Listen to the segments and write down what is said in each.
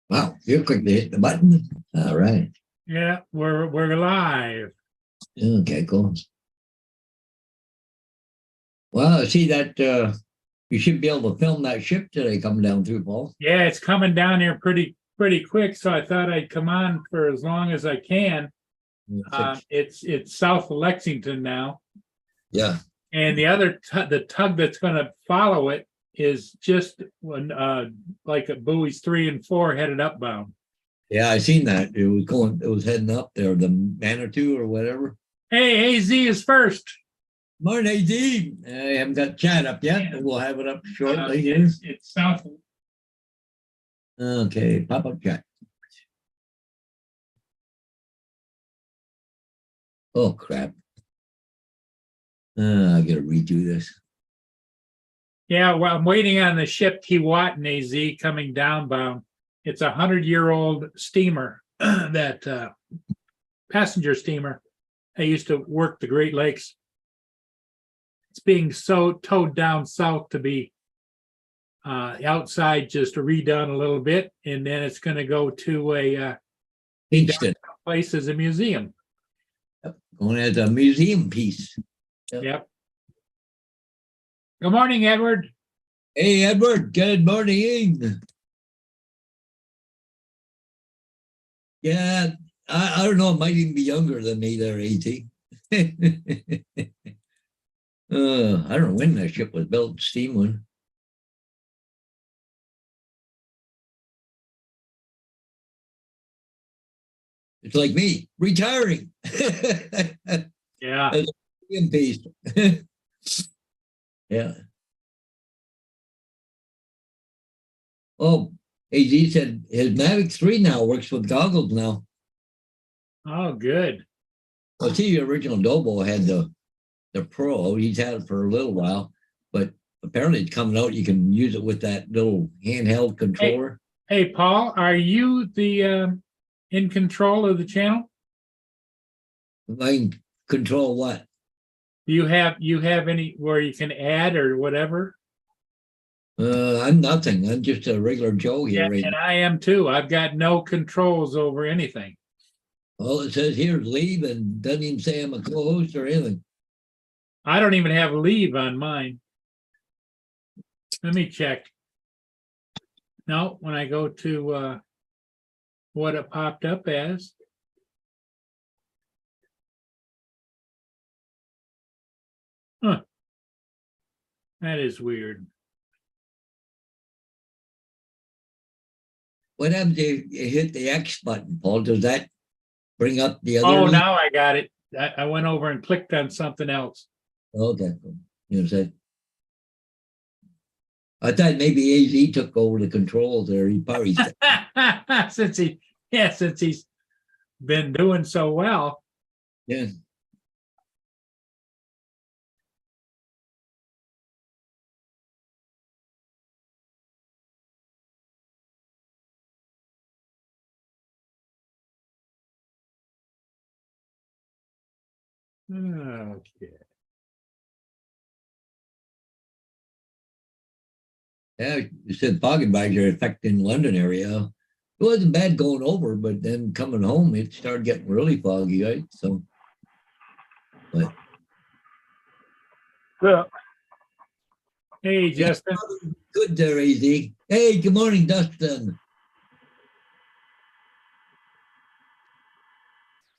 Wow, you're quick to hit the button. All right. Yeah, we're live. Okay, cool. Well, I see that you should be able to film that ship today coming down through, Paul. Yeah, it's coming down here pretty quick, so I thought I'd come on for as long as I can. It's south of Lexington now, Yeah. and the tug that's going to follow it is just like at buoys 3 and 4 headed upbound. Yeah, I seen that. It was heading up there, the Manitou or whatever. Hey, AZ is first. Morning, AD. I haven't got chat up yet, but we'll have it up shortly. It's south. Okay, pop up chat. Oh crap. I gotta redo this. Yeah, well, I'm waiting on the ship Keewatin AZ coming downbound. It's a 100-year-old steamer that passenger steamer. I used to work the Great Lakes. It's being towed down south to be outside, just redone a little bit, and then it's going to go to a place as a museum. Going as a museum piece. Yep. Good morning, Edward. Hey, Edward. Good morning. Yeah, I don't know. It might even be younger than me there, AT. I don't know when that ship was built, steam one. It's like me, retiring. Yeah. As a museum piece. Yeah. Oh, AZ said his Mavic 3 now works with goggles now. Oh, good. Well, see, the original Dobo had the Pro. He's had it for a little while, but apparently it's coming out. You can use it with that little handheld controller. Hey Paul, are you the in control of the channel? I can control what? Do you have any where you can add or whatever? I'm nothing. I'm just a regular Joe here. Yeah, right and now. I am too. I've got no controls over anything. All it says here is leave and doesn't even say I'm a co-host or anything. I don't even have leave on mine. Let me check. No, when I go to what it popped up as. Huh. That is weird. What happens if you hit the X button, Paul? Does that bring up the other? Oh, now I got it. I went over and clicked on something else. Okay. You know what I'm saying? I thought maybe AZ took over the controls there. He probably since he's been doing so well. Yeah. Okay. Yeah, you said fog advisory affecting London area. It wasn't bad going over, but then coming home, it started getting really foggy, right? So, but yeah. Hey, Justin. Good there, AZ. Hey, good morning, Dustin.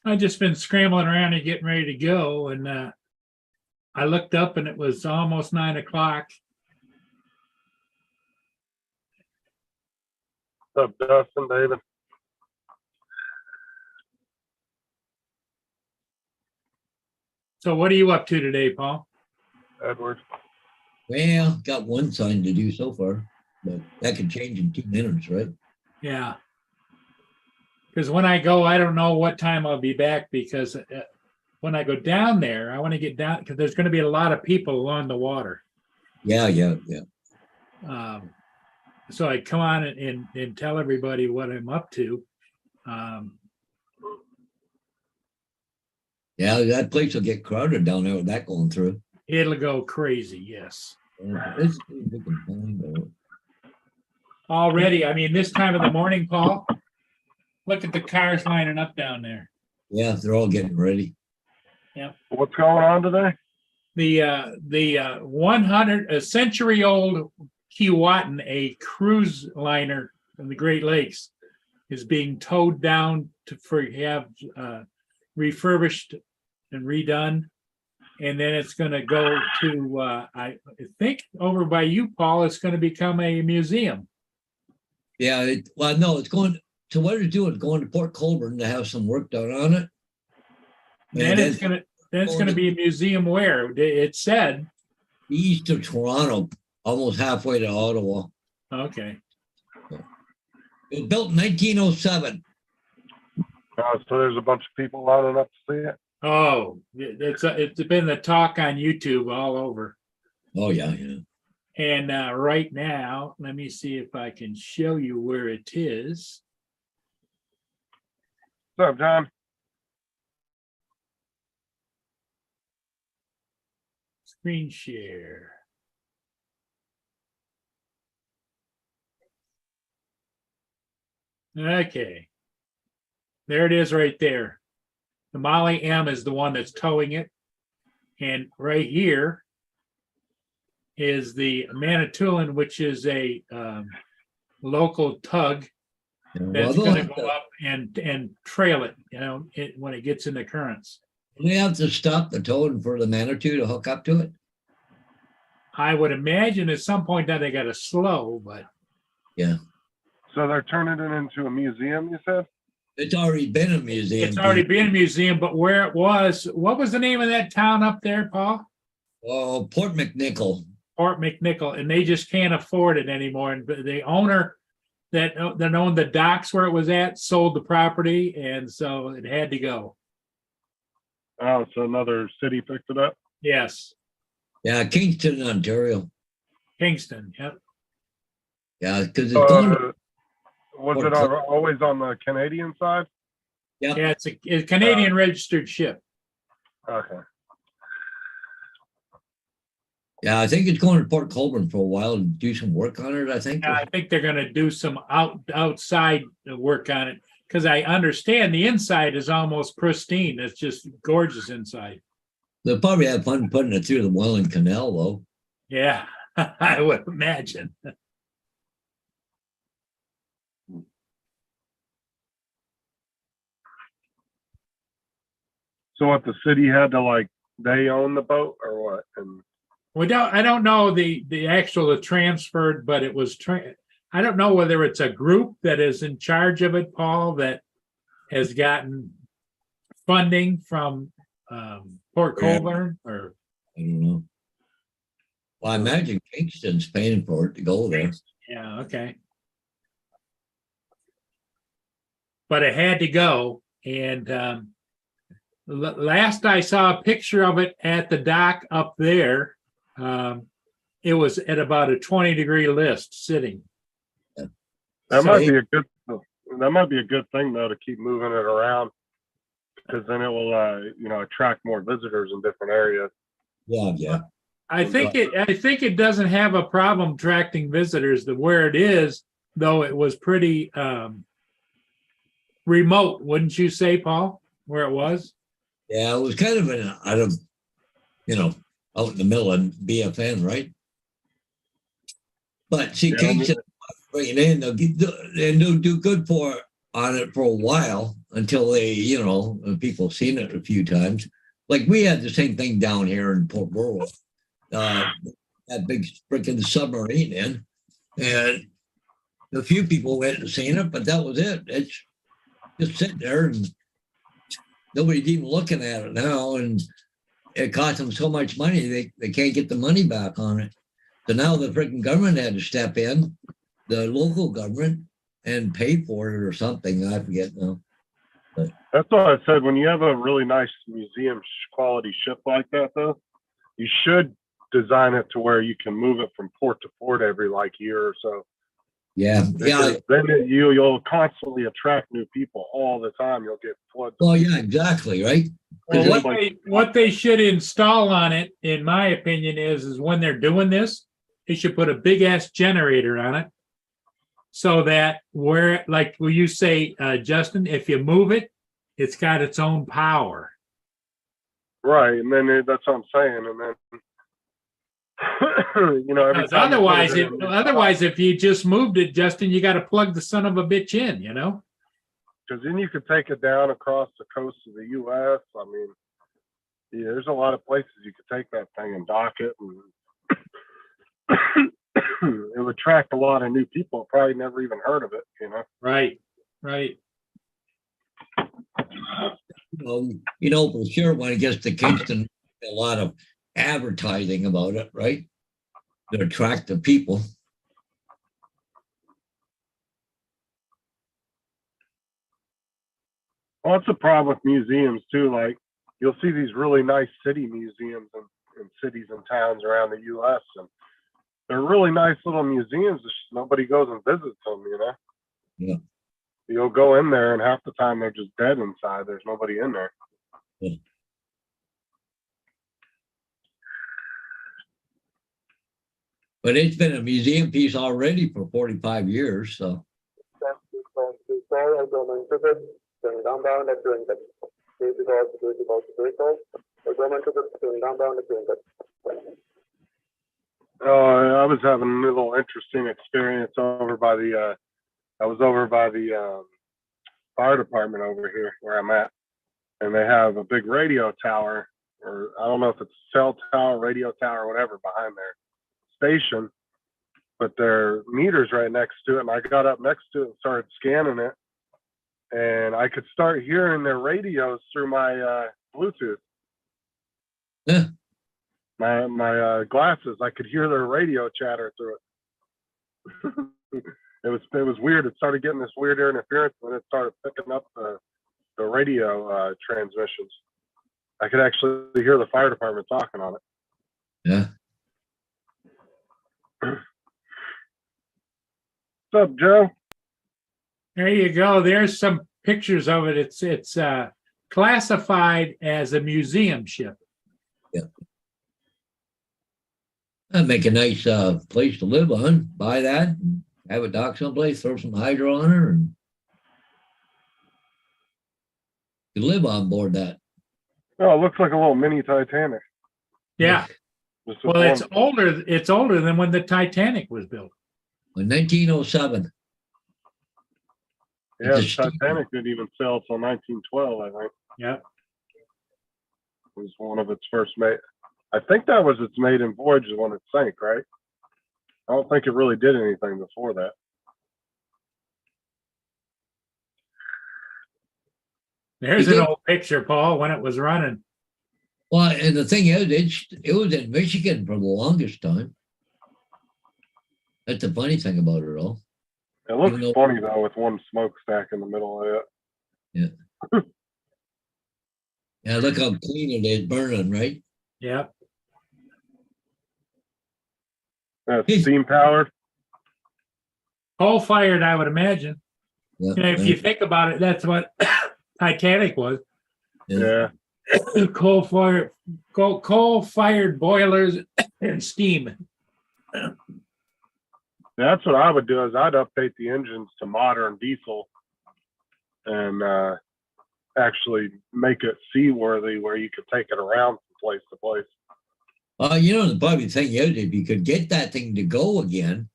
I've just been scrambling around and getting ready to go, and I looked up and it was almost 9 o'clock. What's up, Dustin, David? So what are you up to today, Paul? Edward. Well, got one sign to do so far, but that could change in 2 minutes, right? Yeah. Because when I go, I don't know what time I'll be back, because when I go down there, I want to get down because there's going to be a lot of people along the water. Yeah. So I come on and tell everybody what I'm up to. Yeah, that place will get crowded down there with that going through. It'll go crazy, yes. already. I mean, this time of the morning, Paul, look at the cars lining up down there. Yeah, they're all getting ready. What's going on today? The 100 a century old Keewatin, a cruise liner in the Great Lakes, is being towed down have refurbished and redone, and then it's going to go to I think over by you, Paul. It's going to become a museum. Yeah, no, it's going to what it's doing. Going to Port Colborne to have some work done on it. Then it's going to be a museum where it said east of Toronto, almost halfway to Ottawa. okay. It was built in 1907. So there's a bunch of people lining up to see it. Oh, it's been the talk on YouTube all over. Oh yeah, yeah. And right now, let me see if I can show you where it is. What's up, John? Screen share. Okay. There it is right there. The Molly M is the one that's towing it. And right here is the Manitoulin, which is a local tug that's Well, going to go up and trail it, when it gets in the currents. they have to stop the towing for the Manitou to hook up to it. I would imagine at some point that they got to slow, but Yeah, So they're turning it into a museum, you said? it's already been a museum. it's already been a museum. But where it was, what was the name of that town up there, Paul? Oh, Port McNichol. Port McNichol, and they just can't afford it anymore. And the owner that owned the docks where it was at sold the property, and so it had to go. Oh, so another city picked it up? Yes, Yeah, Kingston, Ontario. Kingston. Yep. Yeah, because it's going to, Was it always on the Canadian side? Yeah, it's a Canadian registered ship. Okay. yeah, I think it's going to Port Colborne for a while and do some work on it, I think. I think they're going to do some outside work on it, because I understand the inside is almost pristine. It's just gorgeous inside. They'll probably have fun putting it through the Welland Canal, though. Yeah, I would imagine. So what, the city had to they own the boat or what? And I don't know the actual transferred, but it was I don't know whether it's a group that is in charge of it, Paul, that has gotten funding from Port Colborne, or I don't know. Well, I imagine Kingston's paying for it to go there. yeah, okay. But it had to go, and last I saw a picture of it at the dock up there, it was at about a 20-degree list sitting. that might be a good thing though, to keep moving it around, because then it will attract more visitors in different areas. Yeah, yeah. I think it doesn't have a problem attracting visitors. Where it is, though, it was pretty remote, wouldn't you say, Paul? Where it was? Yeah, it was kind of out in the middle of BFN, right? But see, Kingston, they'll do good on it for a while until people seen it a few times. Like we had the same thing down here in Port Burwell. That big freaking submarine in, and a few people went and seen it, but that was it. It's just sitting there, and nobody's even looking at it now. And it cost them so much money, they can't get the money back on it. So now the freaking government had to step in, the local government, and pay for it or something. I forget now. That's what I said. When you have a really nice museum quality ship like that, though, you should design it to where you can move it from port to port every year or so. Yeah, yeah. Then you'll constantly attract new people all the time. You'll get floods. Well, yeah, exactly, right. Well, what they should install on it, in my opinion, is when they're doing this, they should put a big ass generator on it so that where, like, will you say, Justin, if you move it, it's got its own power. Right, and then that's what I'm saying, and then every Because time otherwise, if you just moved it, Justin, you got to plug the son of a bitch in, because then you could take it down across the coast of the U.S. I mean, yeah, there's a lot of places you could take that thing and dock it, and it would attract a lot of new people. Probably never even heard of it, Right. For sure, when it gets to Kingston, a lot of advertising about it, right? To attract the people. Well, that's the problem with museums too. Like, you'll see these really nice city museums in cities and towns around the U.S. and they're really nice little museums. Just nobody goes and visits them, Yeah. You'll go in there and half the time they're just dead inside. There's nobody in there. Yeah. But it's been a museum piece already for 45 years, so. I was having a little interesting experience over by the fire department over here where I'm at, and they have a big radio tower, or I don't know if it's a cell tower, radio tower, whatever, behind their station, but their meter's right next to it. And I got up next to it and started scanning it, and I could start hearing their radios through my Bluetooth. Yeah. My glasses, I could hear their radio chatter through it. It was weird. It started getting this weird interference, and it started picking up the radio transmissions. I could actually hear the fire department talking on it. Yeah. What's up, Joe? There you go. There's some pictures of it. It's classified as a museum ship. Yeah. That'd make a nice place to live on. Buy that, have it dock someplace, throw some hydro on her, and you live on board that. Oh, it looks like a little mini Titanic. Yeah. Well, it's older. It's older than when the Titanic was built. In 1907. Yeah, the Titanic didn't even sail till 1912, I think. Yeah. It was one of its first made. I think that was its maiden voyage when it sank, right? I don't think it really did anything before that. There's an old picture, Paul, when it was running. Well, and the thing is, it was in Michigan for the longest time. That's the funny thing about it all. It looks funny, though, with one smokestack in the middle of it. Yeah. Yeah, look how clean it is burning, right? Yeah. That's steam powered. Coal fired, I would imagine. Yeah, If you think about it, that's what Titanic was. Yeah. Coal fired boilers and steam. That's what I would do. Is I'd update the engines to modern diesel and actually make it seaworthy, where you could take it around from place to place. The funny thing is, if you could get that thing to go again,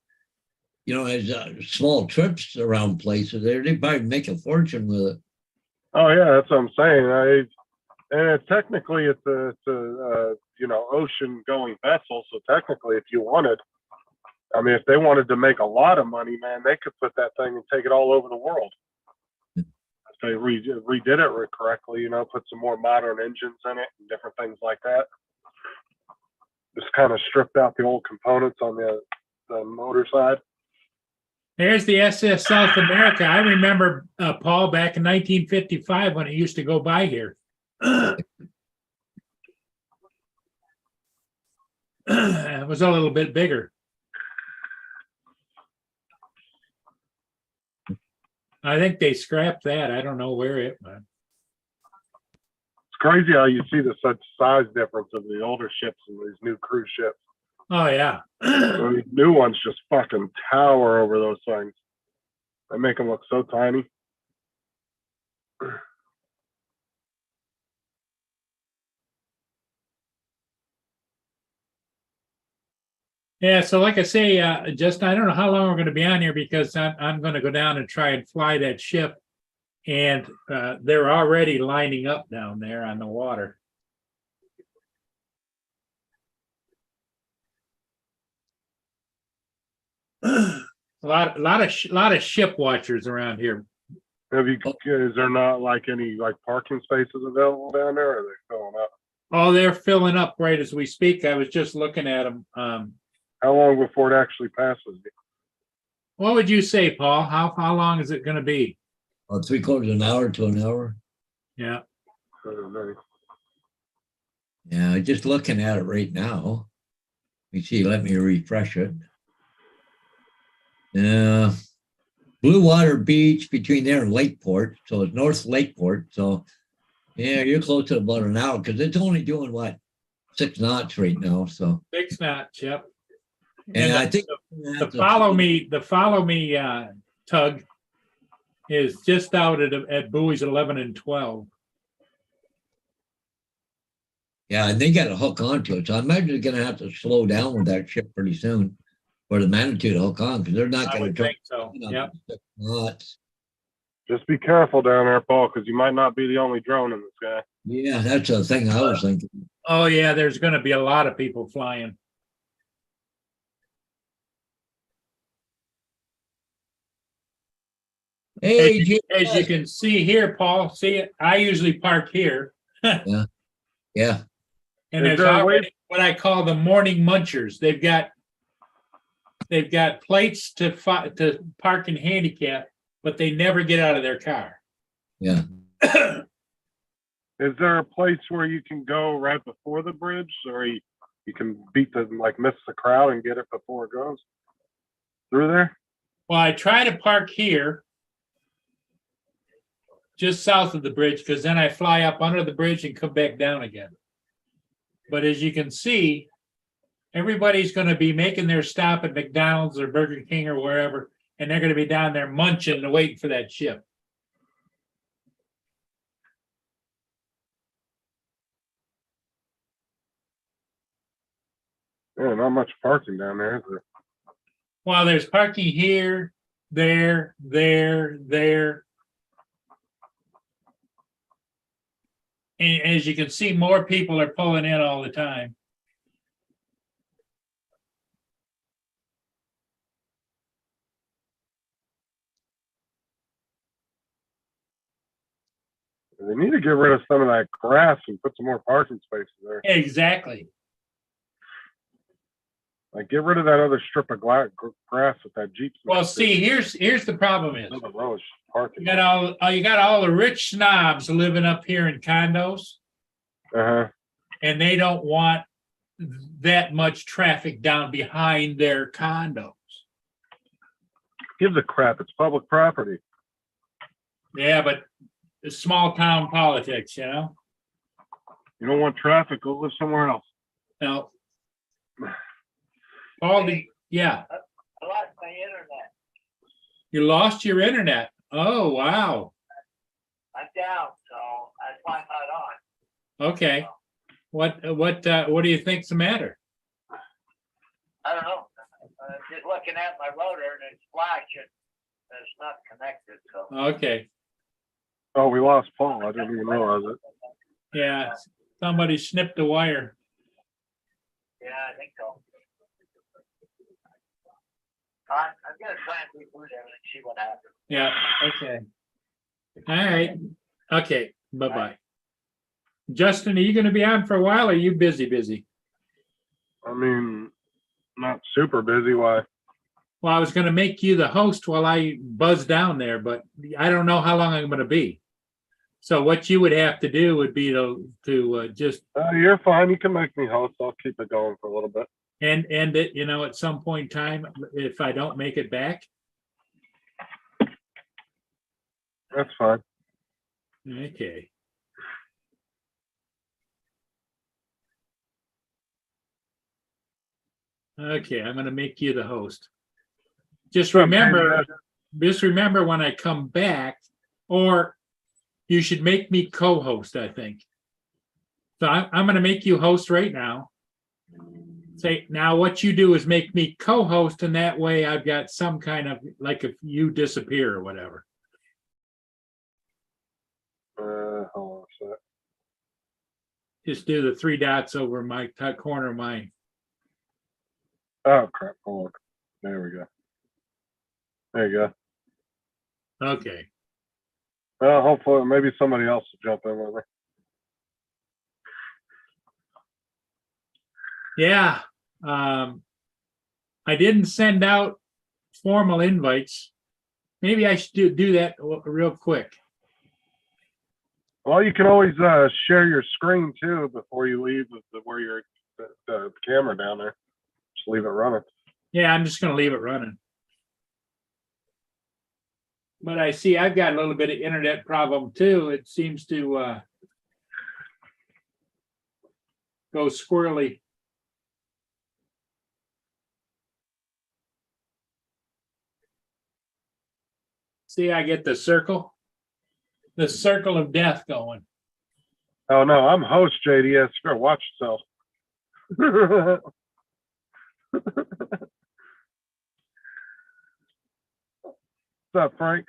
as small trips around places, they'd probably make a fortune with it. Oh yeah, that's what I'm saying. And technically, it's a ocean going vessel. So technically, if you wanted, if they wanted to make a lot of money, man, they could put that thing and take it all over the world. If they redid it correctly, put some more modern engines in it and different things like that. Just kind of stripped out the old components on the motor side. There's the SS South America. I remember, Paul, back in 1955 when it used to go by here. It was a little bit bigger. I think they scrapped that. I don't know where it went. It's crazy how you see such size difference of the older ships and these new cruise ships. Oh, yeah. These new ones just fucking tower over those things. They make them look so tiny. Yeah, so like I say, just I don't know how long we're going to be on here because I'm going to go down and try and fly that ship, and they're already lining up down there on the water. A lot of ship watchers around here. Is there not like any like parking spaces available down there, or are they filling up? Oh, they're filling up right as we speak. I was just looking at them. How long before it actually passes? What would you say, Paul? How long is it going to be? 3/4 an hour to an hour. Yeah. Yeah, just looking at it right now. Let me see. Let me refresh it. Yeah, Blue Water Beach between there and Lakeport. So it's North Lakeport. So yeah, you're close to about an hour because it's only doing what 6 knots right now. So 6 knots. Yep. and I think the follow me tug is just out at buoys 11 and 12. yeah, and they got to hook onto it. So I imagine they're going to have to slow down with that ship pretty soon for the Manitou to hook on because they're not I going would to think so. Yep. 6 knots. Just be careful down there, Paul, because you might not be the only drone in the sky. Yeah, that's the thing I was thinking. Oh yeah, there's going to be a lot of people flying. Hey, As you can see here, Paul, see it? I usually park here. yeah. And Is there's there a way- already what I call the morning munchers. They've got plates to park and handicap, but they never get out of their car. Yeah. Is there a place where you can go right before the bridge, or you can miss the crowd and get it before it goes through there? Well, I try to park here, just south of the bridge, because then I fly up under the bridge and come back down again. But as you can see, everybody's going to be making their stop at McDonald's or Burger King or wherever, and they're going to be down there munching and waiting for that ship. Yeah, not much parking down there, is there? Well, there's parking here, there. And as you can see, more people are pulling in all the time. They need to get rid of some of that grass and put some more parking spaces there. Exactly. Like, get rid of that other strip of grass with that Jeep. Well, see, here's the problem is Another row of parking. you got all the rich snobs living up here in condos, and they don't want that much traffic down behind their condos. Gives a crap. It's public property. Yeah, but it's small town politics, you know. You don't want traffic, go live somewhere else. Now, Paul, yeah. I lost my internet. You lost your internet. Oh, wow. I'm down, so that's why I'm not on. Okay. What do you think's the matter? I don't know. Just looking at my router and it's flashing. It's not connected, so. Okay. Oh, we lost Paul. I didn't even realize it. Yeah. Somebody snipped the wire. Yeah, I think so. I'm gonna try and reboot everything, see what happens. Yeah. Okay. All right. Okay. Bye-bye. Justin, are you going to be on for a while or are you busy? I mean, not super busy. Why? Well, I was going to make you the host while I buzz down there, but I don't know how long I'm going to be. So what you would have to do would be to just You're fine. You can make me host. I'll keep it going for a little bit. end it, at some point in time, if I don't make it back. That's fine. Okay. Okay, I'm going to make you the host. Just remember, just remember when I come back, or you should make me co-host, I think. So I'm going to make you host right now. Say, now what you do is make me co-host, and that way I've got some kind of, like if you disappear or whatever. Hold on a sec. Just do the three dots over my top corner of mine. Oh crap! Hold on. There we go. There you go. Okay. Well, hopefully, maybe somebody else will jump in with me. Yeah. I didn't send out formal invites. Maybe I should do that real quick. Well, you can always share your screen too before you leave where you're the camera down there. Just leave it running. Yeah, I'm just going to leave it running. But I see I've got a little bit of internet problem too. It seems to go squirrely. See, I get the circle of death going. Oh no, I'm host JDS. You better watch yourself. What's up, Frank?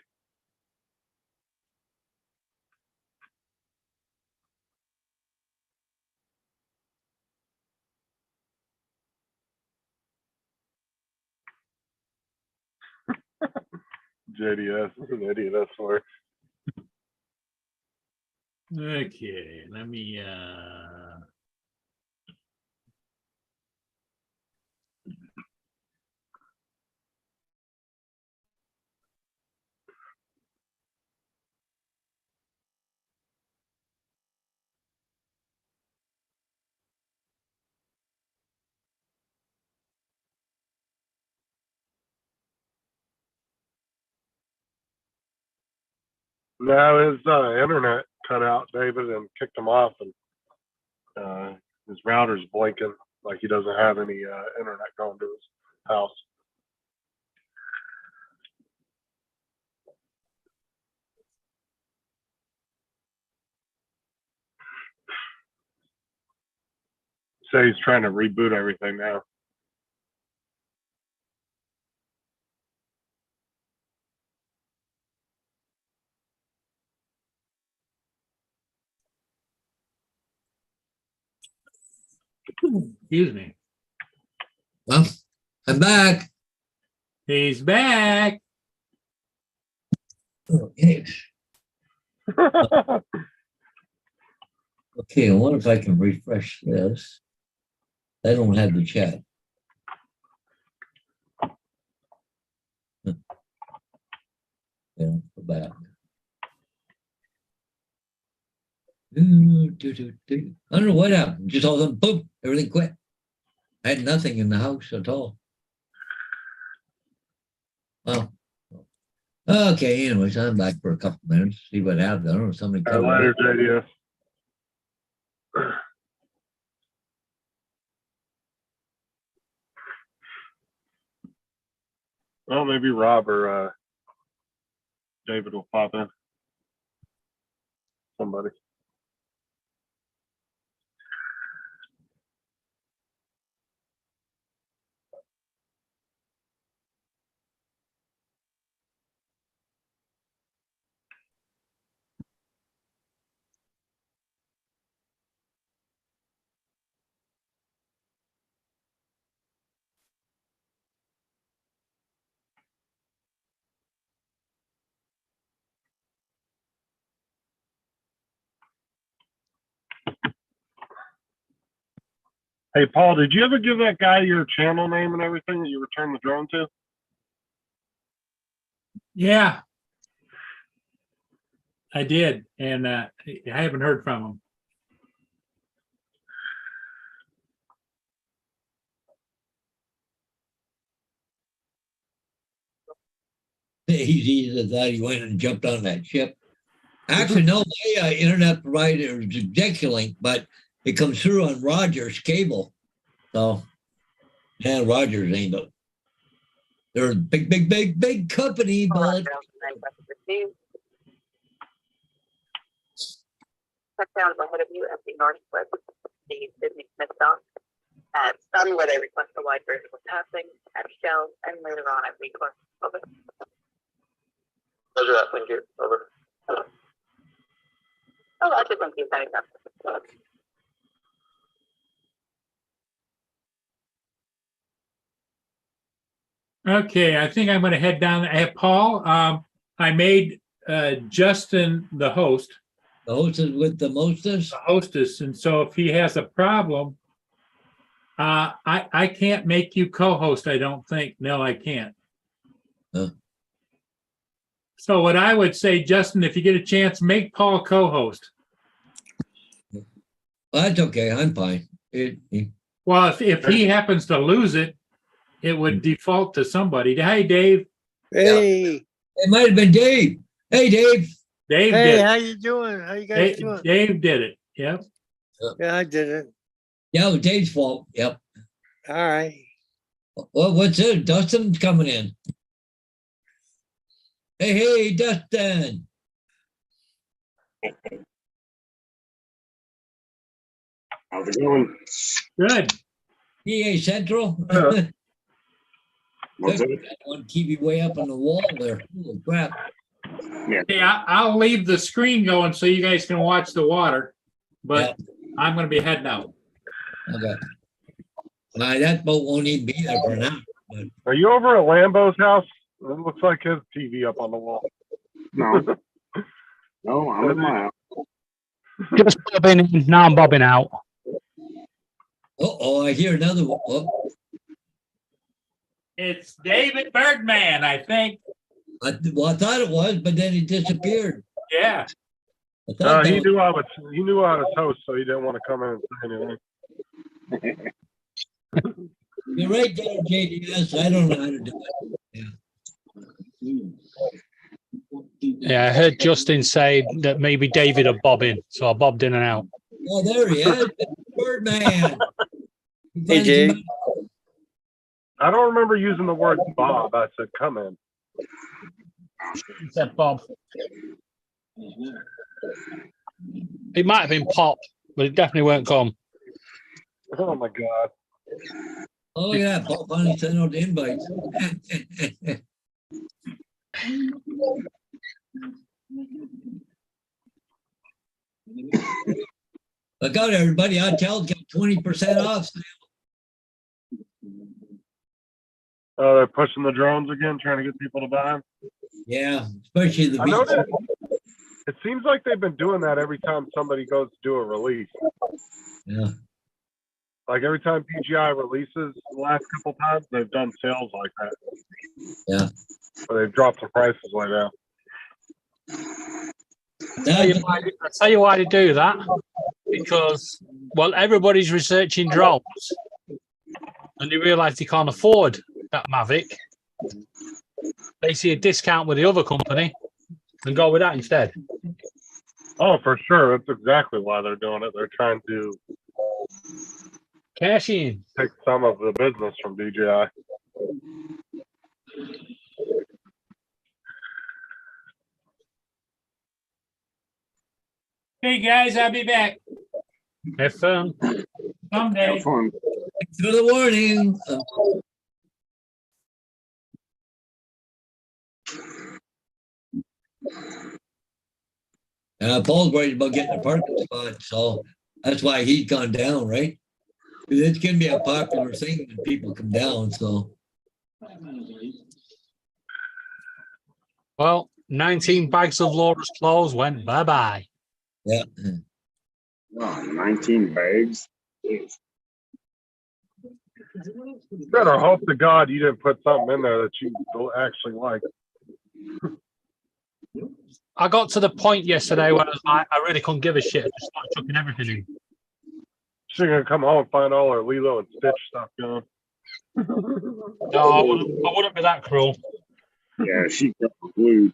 JDS is an idiot, I swear. Okay, let me No, his internet cut out, David, and kicked him off, and his router's blinking like he doesn't have any internet going to his house. So he's trying to reboot everything now. excuse me. Well, I'm back. He's back. Okay. Okay, I wonder if I can refresh this. I don't have the chat. Yeah, go back. I don't know what happened. Just all of a sudden, boom, everything quit. I had nothing in the house at all. Well, okay, anyways, I'm back for a couple minutes, see what happens. I don't know, somebody come Later, JDS. Well, maybe Rob or David will pop in. Somebody. Hey, Paul, did you ever give that guy your channel name and everything that you returned the drone to? Yeah, I did, and I haven't heard from him. He thought he went and jumped on that ship. Actually, no, my internet provider is Execulink, but it comes through on Rogers cable. So, yeah, Rogers ain't They're a big company, but Touchdowns ahead of you at the northwest, the Sydney Smith dock. At some where they request a wide version of passing, at Shell, and later on at request. Over. Roger that, thank you. Over. Oh, I just want to keep that up. Okay, I think I'm going to head down. Hey, Paul, I made Justin the host, the hostess with the mostest. the hostess, and so if he has a problem, I can't make you co-host. I don't think. No, I can't. Huh. So what I would say, Justin, if you get a chance, make Paul co-host. Well, that's okay. I'm fine. Well, if he happens to lose it, it would default to somebody. Hey, Dave. Hey, It might have been Dave. Hey, Dave. Dave hey, did how you doing? How you guys doing? Dave did it. Yep. Yeah, I did it. Yeah, it was Dave's fault. Yep. All right. Well, what's it? Dustin's coming in. Hey, Dustin. How's it going? Good. PA Central. Yeah. What's Good. it? Got one TV way up on the wall there. Holy crap. Hey, I'll leave the screen going so you guys can watch the water, but I'm going to be heading out. Okay. That boat won't even be there for now. But Are you over at Lambo's house? It looks like his TV up on the wall. No. No, I'm in my house. Just bobbing in. Now I'm bobbing out. I hear another one. Oh, It's David Bergman, I think. I thought it was, but then he disappeared. Yeah. I thought that He was- knew I was host, so he didn't want to come in and say anything. You're right there, JDS. I don't know how to do it. Yeah, I heard Justin say that maybe David will bob in, so I bobbed in and out. Oh, there he is. Birdman. Hey, Jay. I don't remember using the word Bob. I said, come in. He said Bob. It might have been Pop, but it definitely weren't come. Oh my God. Oh, yeah. Paul finally sent out the invites. Look out, everybody. Hotel's got 20% off. Oh, they're pushing the drones again, trying to get people to buy them. Yeah, especially the I beach. noticed. It seems like they've been doing that every time somebody goes to do a release. Yeah. Like every time PGI releases the last couple times, they've done sales like that. Yeah. But they've dropped the prices way down. I'll tell you why they do that. Because, well, everybody's researching drones. And they realise they can't afford that Mavic. They see a discount with the other company and go with that instead. Oh, for sure. That's exactly why they're doing it. They're trying to Cash in. take some of the business from DJI. Hey, guys, I'll be back Have fun. someday. Have fun. Thanks for the warning. Paul's worried about getting a parking spot, so that's why he's gone down, right? 'Cause it's gonna be a popular thing when people come down, so. Well, 19 bags of Laura's clothes went bye-bye. Yeah. Oh, 19 bags. Jeez. Better hope to God you didn't put something in there that you don't actually like. I got to the point yesterday when I was like, I really couldn't give a shit. I just started chucking everything in. She's gonna come home and find all her Lilo and Stitch stuff going. No, I wouldn't be that cruel. Yeah, she got glued.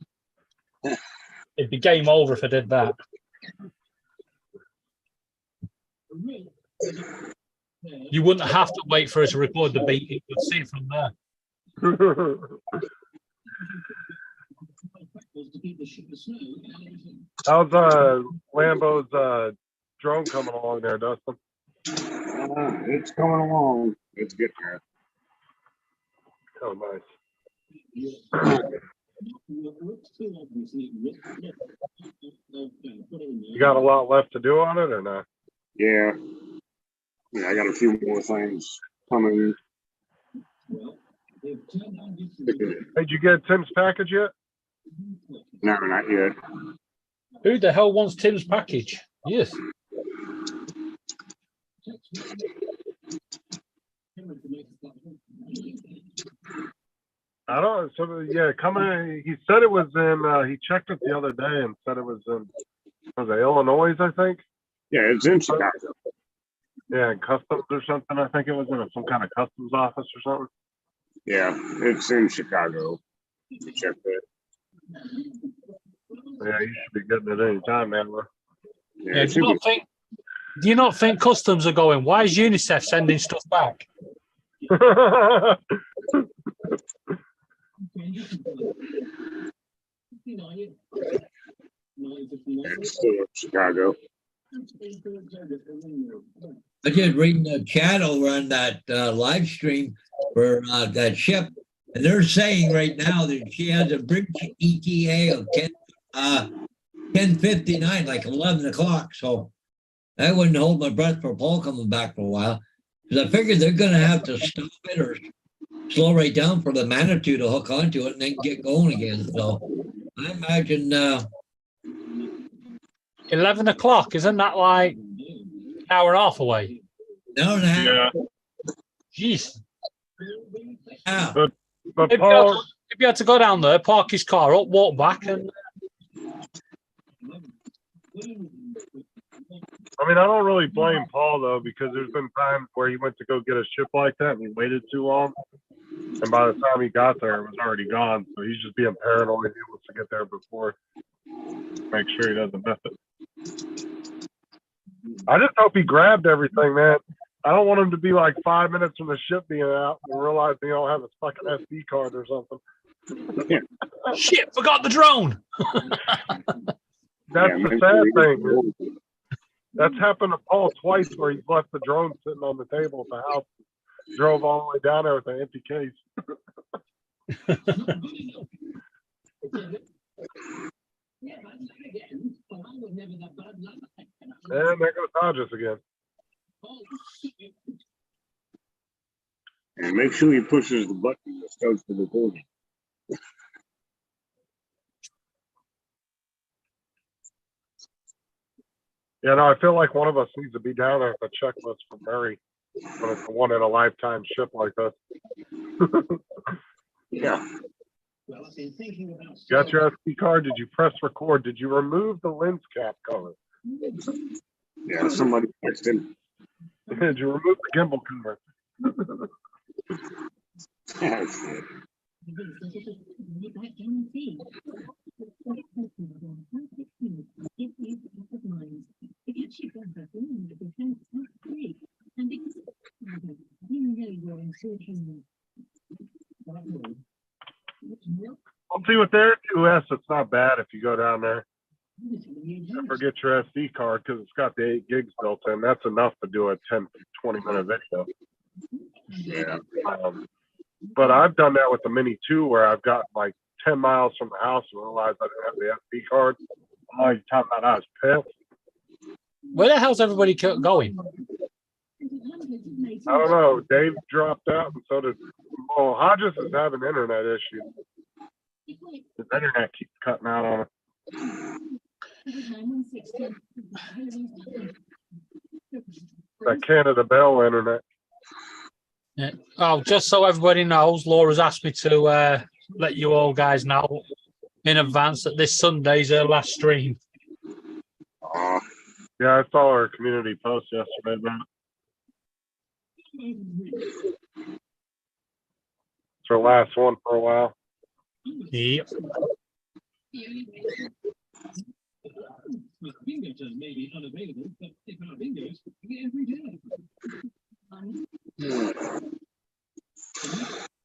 It'd be game over if I did that. You wouldn't have to wait for us to record the beat. You could see it from there. How's Lambo's drone coming along there, Dustin? It's coming along. It's getting there. Oh, nice. You got a lot left to do on it or not? Yeah. Yeah, I got a few more things coming. Did you get Tim's package yet? No, not yet. Who the hell wants Tim's package? Yes. I don't. So yeah, coming. He said it was in. He checked it the other day and said it was in. Was it Illinois? I think. Yeah, it's in Chicago. Yeah, customs or something. I think it was in some kind of customs office or something. Yeah, it's in Chicago. You check that. Yeah, you should be getting it any time, man. Yeah, Yeah, it should be. do you not think customs are going? Why is UNICEF sending stuff back? It's still in Chicago. I just reading the chat over on that live stream for that ship, and they're saying right now that she has a bridge ETA of 10:59, like 11 o'clock. So I wouldn't hold my breath for Paul coming back for a while, because I figured they're going to have to stop it or slow right down for the Manitou to hook onto it and then get going again. So I imagine 11 o'clock, isn't that like an hour and a half away? no, Yeah, Jeez. yeah. but If Paul, you had to go down there, park his car up, walk back, and I mean, I don't really blame Paul though, because there's been times where he went to go get a ship like that and he waited too long, and by the time he got there, it was already gone. So he's just being paranoid. He wants to get there before, make sure he doesn't miss it. I just hope he grabbed everything, man. I don't want him to be like 5 minutes from the ship being out and realize he don't have his fucking SD card or something. shit, forgot the drone. That's Yeah, the make sad sure he thing. gets That's happened to Paul twice, where he's left the drone sitting on the table at the house, drove all the way down there with an empty case. And there goes Hodges again. And make sure he pushes the button that starts the recording. Yeah, no, I feel like one of us needs to be down there with a checklist for Murray when it's a one in a lifetime ship like this. Yeah. Got your SD card? Did you press record? Did you remove the lens cap cover? Yeah, somebody texted him. Did you remove the gimbal cover? Yeah, shit. I'll see with their 2S, it's not bad if you go down there. Forget your SD card because it's got the 8 gigs built in. That's enough to do a 10 to 20 minute video. Yeah. But I've done that with the Mini 2 where I've got like 10 miles from the house and realized I didn't have the SD card. Oh, you talking about I was pissed. Where the hell's everybody going? I don't know. Dave dropped out and so did. Oh, Hodges is having internet issues. His internet keeps cutting out on him. That Canada Bell internet. Yeah. Oh, just so everybody knows, Laura's asked me to let you all guys know in advance that this Sunday's her last stream. Yeah, I saw her community post yesterday about it. It's her last one for a while. Yep.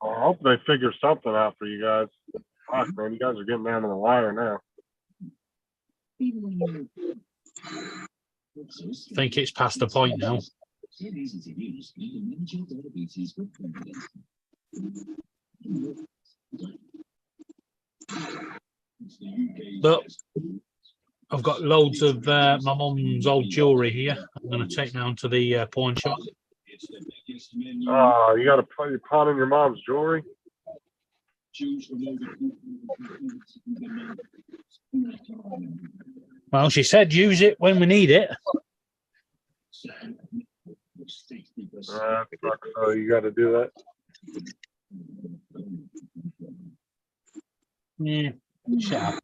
I hope they figure something out for you guys. Fuck, man, you guys are getting down to the wire now. I think it's past the point now. But I've got loads of my mum's old jewellery here. I'm going to take down to the pawn shop. Oh, you got to pawn in your mom's jewelry? Well, she said use it when we need it. Fuck, so you got to do that. Yeah, shut up.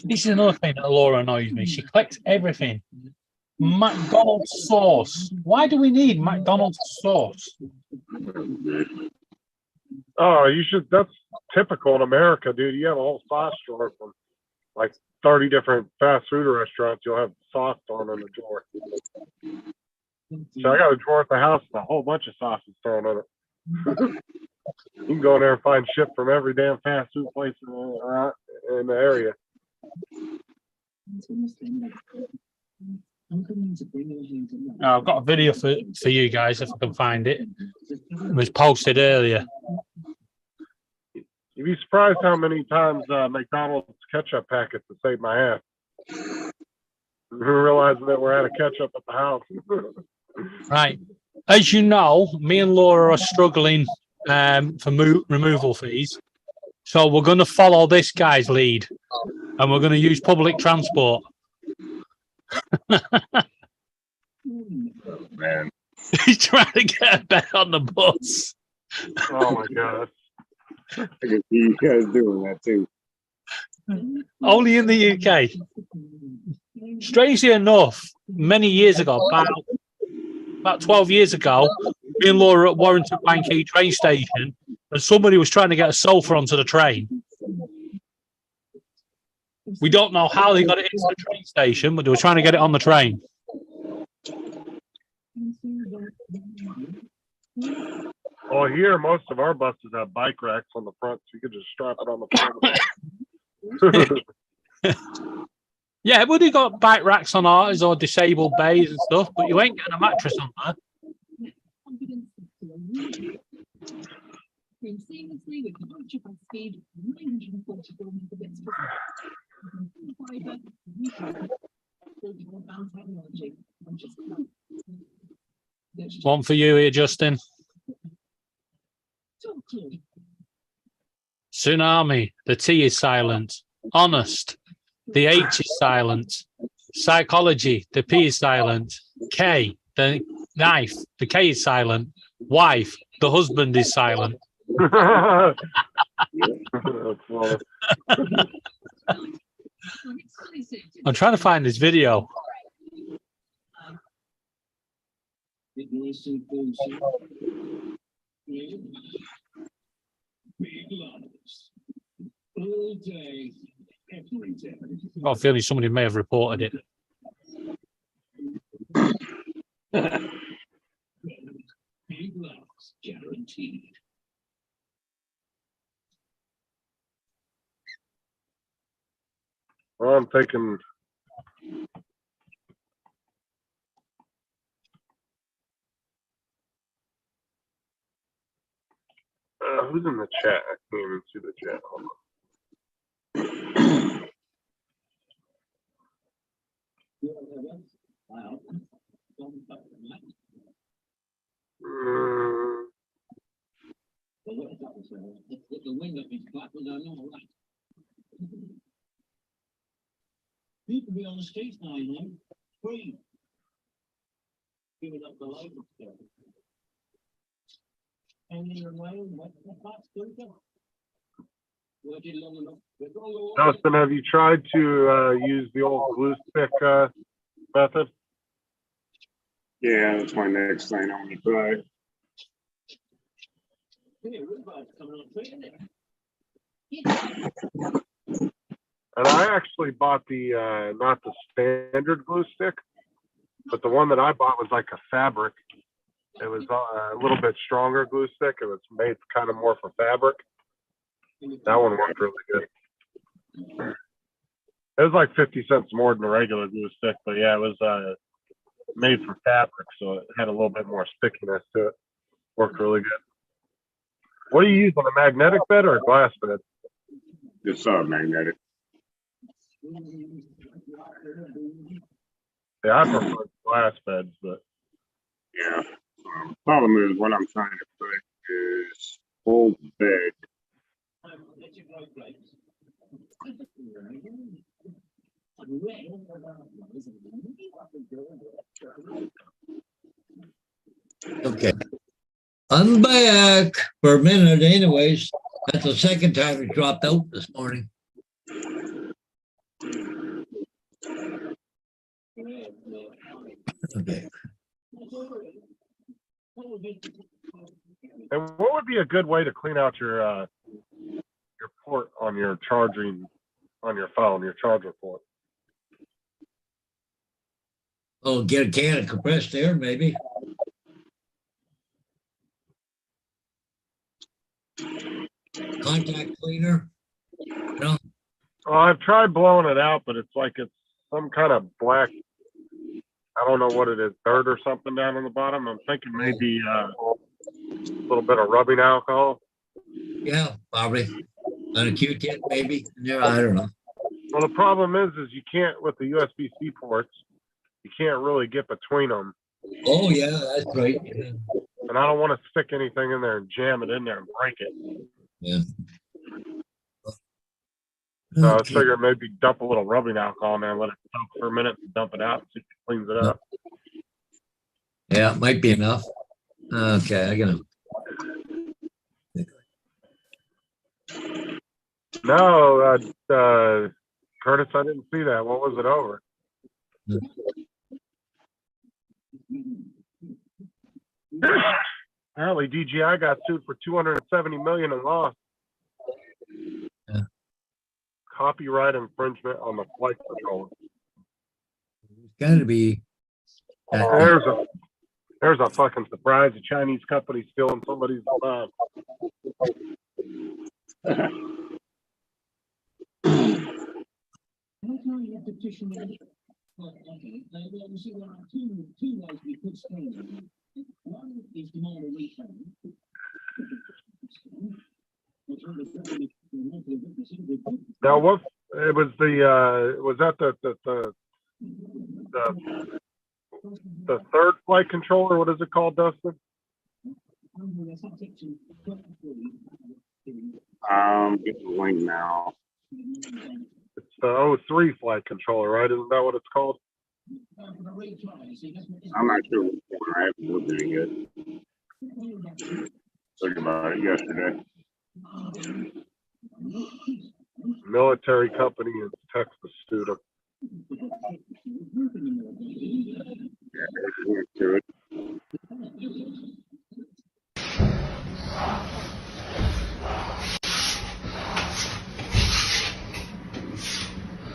This is another thing that Laura annoys me. She collects everything. McDonald's sauce. Why do we need McDonald's sauce? Oh, you should. That's typical in America, dude. You have a whole sauce drawer from like 30 different fast food restaurants. You'll have sauce thrown in the drawer. So I got a drawer at the house with a whole bunch of sauces thrown in it. You can go in there and find shit from every damn fast food place in the area. I've got a video for you guys if I can find it. It was posted earlier. You'd be surprised how many times McDonald's ketchup packets have saved my ass. Realizing that we're out of ketchup at the house. Right. As you know, me and Laura are struggling for removal fees. So we're going to follow this guy's lead and we're going to use public transport. Man. He's trying to get a bed on the bus. Oh my god. I can see you guys doing that too. Only in the UK. Strangely enough, many years ago, about 12 years ago, me and Laura at Warrington Banquet train station, and somebody was trying to get a sofa onto the train. We don't know how they got it into the train station, but they were trying to get it on the train. Well, here most of our buses have bike racks on the front, so you could just strap it on the front. Yeah, but they got bike racks on ours or disabled bays and stuff, but you ain't getting a mattress on there. One for you here, Justin. Tsunami, the T is silent. Honest, the H is silent. Psychology, the P is silent. K, the knife, the K is silent. Wife, the husband is silent. I'm trying to find this video. I've got a feeling somebody may have reported it. Guaranteed. Well, I'm thinking. Who's in the chat? I can't even see the chat. Hold on. People be on the streets now, you know, free. Giving up the labor stuff. And you're away, that's good. Working long enough. Dustin, have you tried to use the old glue stick method? Yeah, that's my next thing I'm gonna try. And I actually bought the not the standard glue stick. but the one that I bought was like a fabric. It was a little bit stronger glue stick. It was made kind of more for fabric. That one worked really good. It was like 50 cents more than a regular glue stick, but yeah, it was made for fabric, so it had a little bit more stickiness to it. Worked really good. What do you use on a magnetic bed or a glass bed? It's magnetic. Yeah, I prefer glass beds, but Yeah. Problem is, what I'm trying to put is full bed. Okay. I'm back for a minute anyways. That's the second time it dropped out this morning. Okay. and what would be a good way to clean out your port on your charging on your phone, your charger port? Oh, get a can of compressed air, maybe. Contact cleaner. No. Well, I've tried blowing it out, but it's like it's some kind of black. I don't know what it is, dirt or something down on the bottom. I'm thinking maybe a little bit of rubbing alcohol. Yeah, probably. On a Q-tip, maybe. Yeah, I don't know. Well, the problem is you can't with the USB-C ports. You can't really get between them, Oh, yeah, that's right. Yeah. and I don't want to stick anything in there and jam it in there and break it. Yeah. So I was Okay. figuring maybe dump a little rubbing alcohol in there, let it soak for a minute, and dump it out, see if it cleans it up. Yeah, it might be enough. Okay, I gotta. No, Curtis, I didn't see that. What was it over? Apparently, DJI got sued for $270 million in loss. Yeah. Copyright infringement on the flight controller. It's gotta be. There's a fucking surprise. A Chinese company stealing somebody's Now, what it was was that the third flight controller? What is it called, Dustin? Get the link now. It's the 03 flight controller, right? Isn't that what it's called? I'm not sure which one. I haven't looked at it yet. Talking about it yesterday. Military company in Texas sued them. Yeah, there's a link to it.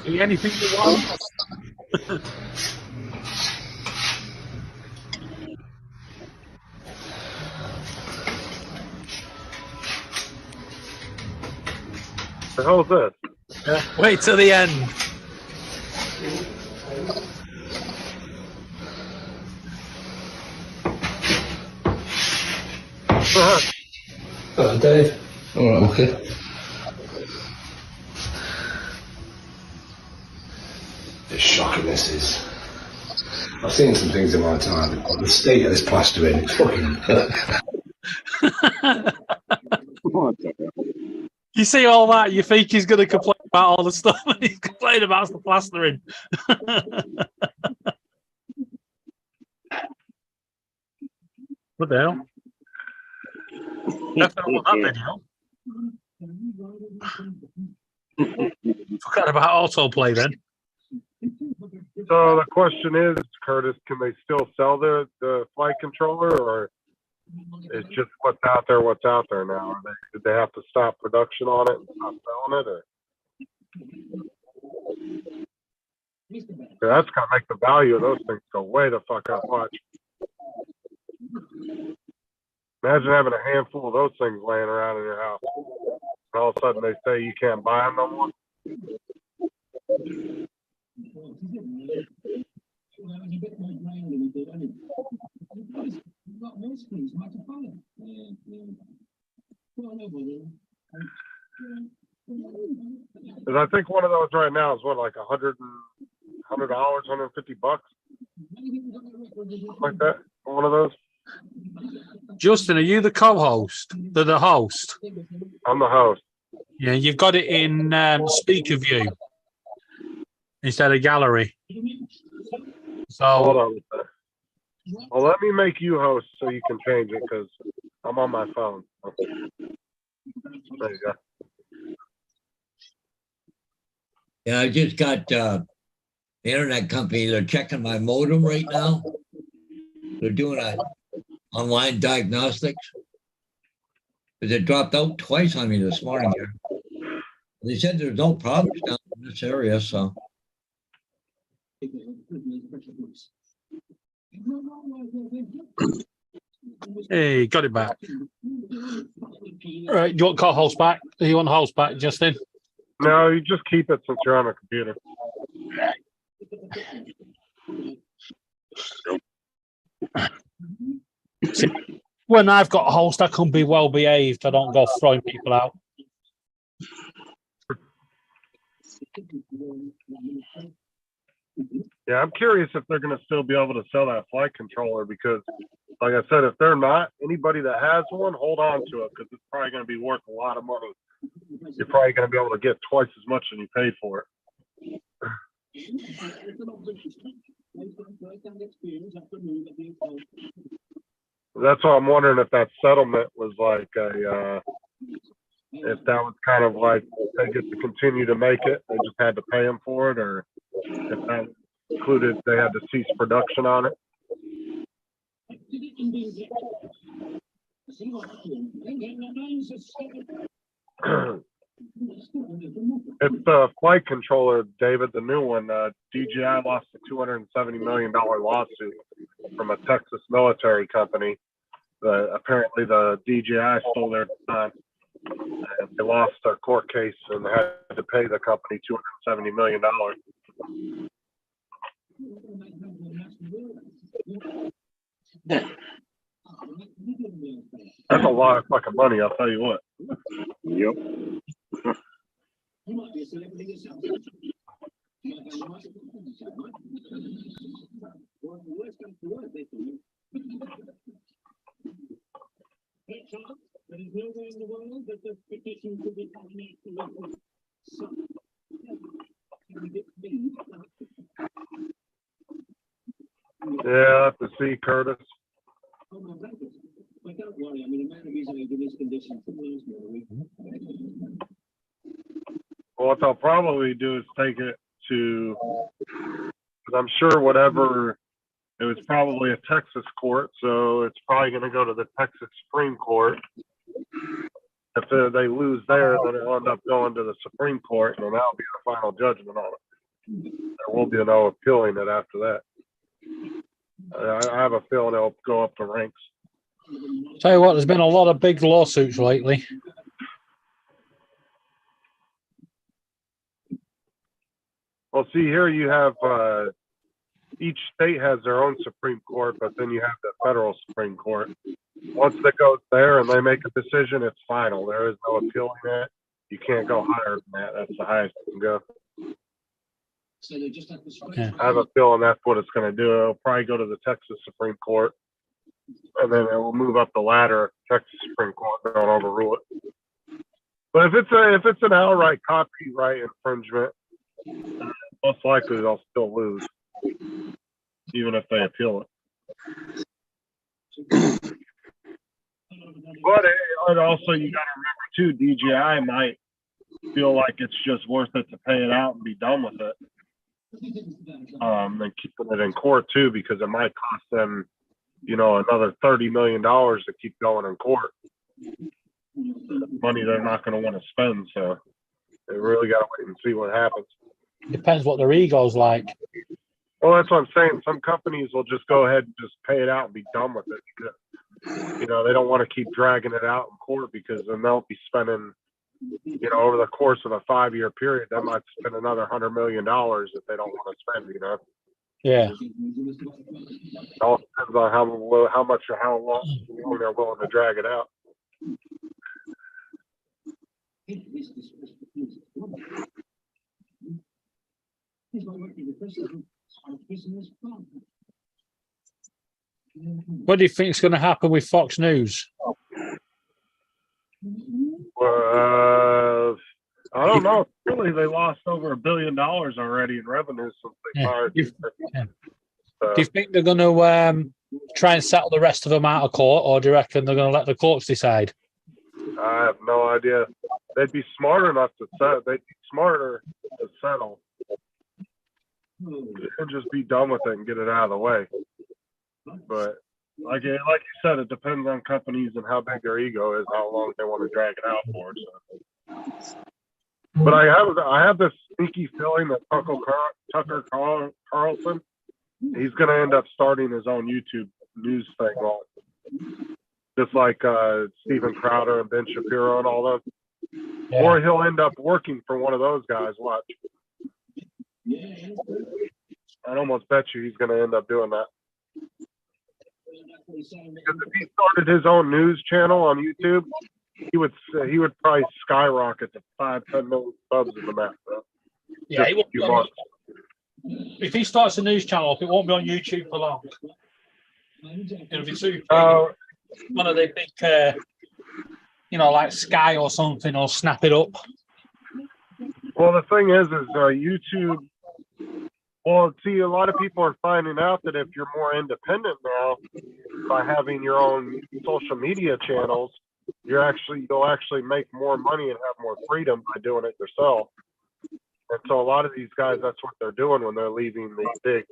See anything you want? The hell is this? Wait till the end. Hello, Dave. All right, okay. It's shocking, this is. I've seen some things in my time, but the state of this plastering, it's fucking... What the hell? You see all that, you think he's going to complain about all the stuff, and he's complaining about the plastering. What the hell? Definitely want that video. Forgot about autoplay then. So the question is, Curtis, can they still sell the flight controller, or it's just what's out there now? Did they have to stop production on it and stop selling it, or? That's gonna make the value of those things go way the fuck up. Watch. Imagine having a handful of those things laying around in your house. And all of a sudden they say you can't buy them no more. Because I think one of those right now is what, like $100, $150, like that. One of those. Justin, are you the co-host? The host? I'm the host. Yeah, you've got it in speaker view instead of gallery. Hold So on. Well, let me make you host so you can change it because I'm on my phone. There you go. Yeah, I just got the internet company. They're checking my modem right now. They're doing a online diagnostics. Because it dropped out twice on me this morning here. They said there's no problems down in this area, so. hey, got it back. All right, you want co-host back? Do you want the host back, Justin? No, you just keep it since you're on a computer. When I've got a host, I can be well behaved. I don't go throwing people out. Yeah, I'm curious if they're going to still be able to sell that flight controller because, like I said, if they're not, anybody that has one, hold on to it because it's probably going to be worth a lot of money. You're probably going to be able to get twice as much than you paid for it. That's why I'm wondering if that settlement was like if that was kind of like they get to continue to make it, they just had to pay them for it, or if that included they had to cease production on it. It's the flight controller, David, the new one. DJI lost a $270 million lawsuit from a Texas military company. Apparently, the DJI stole their design. And they lost their court case and had to pay the company $270 million. That's a lot of fucking money, I'll tell you what. Yep. Yeah, to see Curtis. Well, what they'll probably do is take it to, because I'm sure whatever, it was probably a Texas court, so it's probably going to go to the Texas Supreme Court. If they lose there, then it'll end up going to the Supreme Court, and that'll be the final judgment on it. There will be no appealing it after that. I have a feeling it'll go up the ranks. Tell you what, there's been a lot of big lawsuits lately. Well, see, here you have each state has their own Supreme Court, but then you have the federal Supreme Court. Once it goes there and they make a decision, it's final. There is no appealing it. You can't go higher than that. That's the highest you can go. Yeah. I have a feeling that's what it's going to do. It'll probably go to the Texas Supreme Court, and then it will move up the ladder. Texas Supreme Court don't overrule it. But if it's an outright copyright infringement, most likely they'll still lose, even if they appeal it. But also, you got to remember too, DJI might feel like it's just worth it to pay it out and be done with it. And keeping it in court too, because it might cost them, another $30 million to keep going in court. Money they're not going to want to spend, so they really got to wait and see what happens. Depends what their ego's like. Well, that's what I'm saying. Some companies will just go ahead and just pay it out and be done with it. Because, they don't want to keep dragging it out in court because then they'll be spending, over the course of a 5-year period, they might spend another $100 million that they don't want to spend. Yeah. It all depends on how much or how long they're willing to drag it out. What do you think is going to happen with Fox News? I don't know. Really, they lost over $1 billion already in revenue since they fired. Do you think they're going to try and settle the rest of them out of court, or do you reckon they're going to let the courts decide? I have no idea. They'd be smart enough to settle. They'd be smarter to settle. And just be done with it and get it out of the way. But like you said, it depends on companies and how big their ego is, how long they want to drag it out for. So. But I have this sneaky feeling that Tucker Carlson, he's going to end up starting his own YouTube news thing, just like Steven Crowder and Ben Shapiro and all those. Yeah. Or he'll end up working for one of those guys. Watch. I'd almost bet you he's going to end up doing that. Because if he started his own news channel on YouTube, he would probably skyrocket to 5-10 million subs in the max. Yeah, if he starts a news channel, it won't be on YouTube for long. It'll be too one of the big, like Sky or something, or snap it up. Well, the thing is YouTube. Well, see, a lot of people are finding out that if you're more independent now, by having your own social media channels, you'll actually make more money and have more freedom by doing it yourself. And so a lot of these guys, that's what they're doing when they're leaving these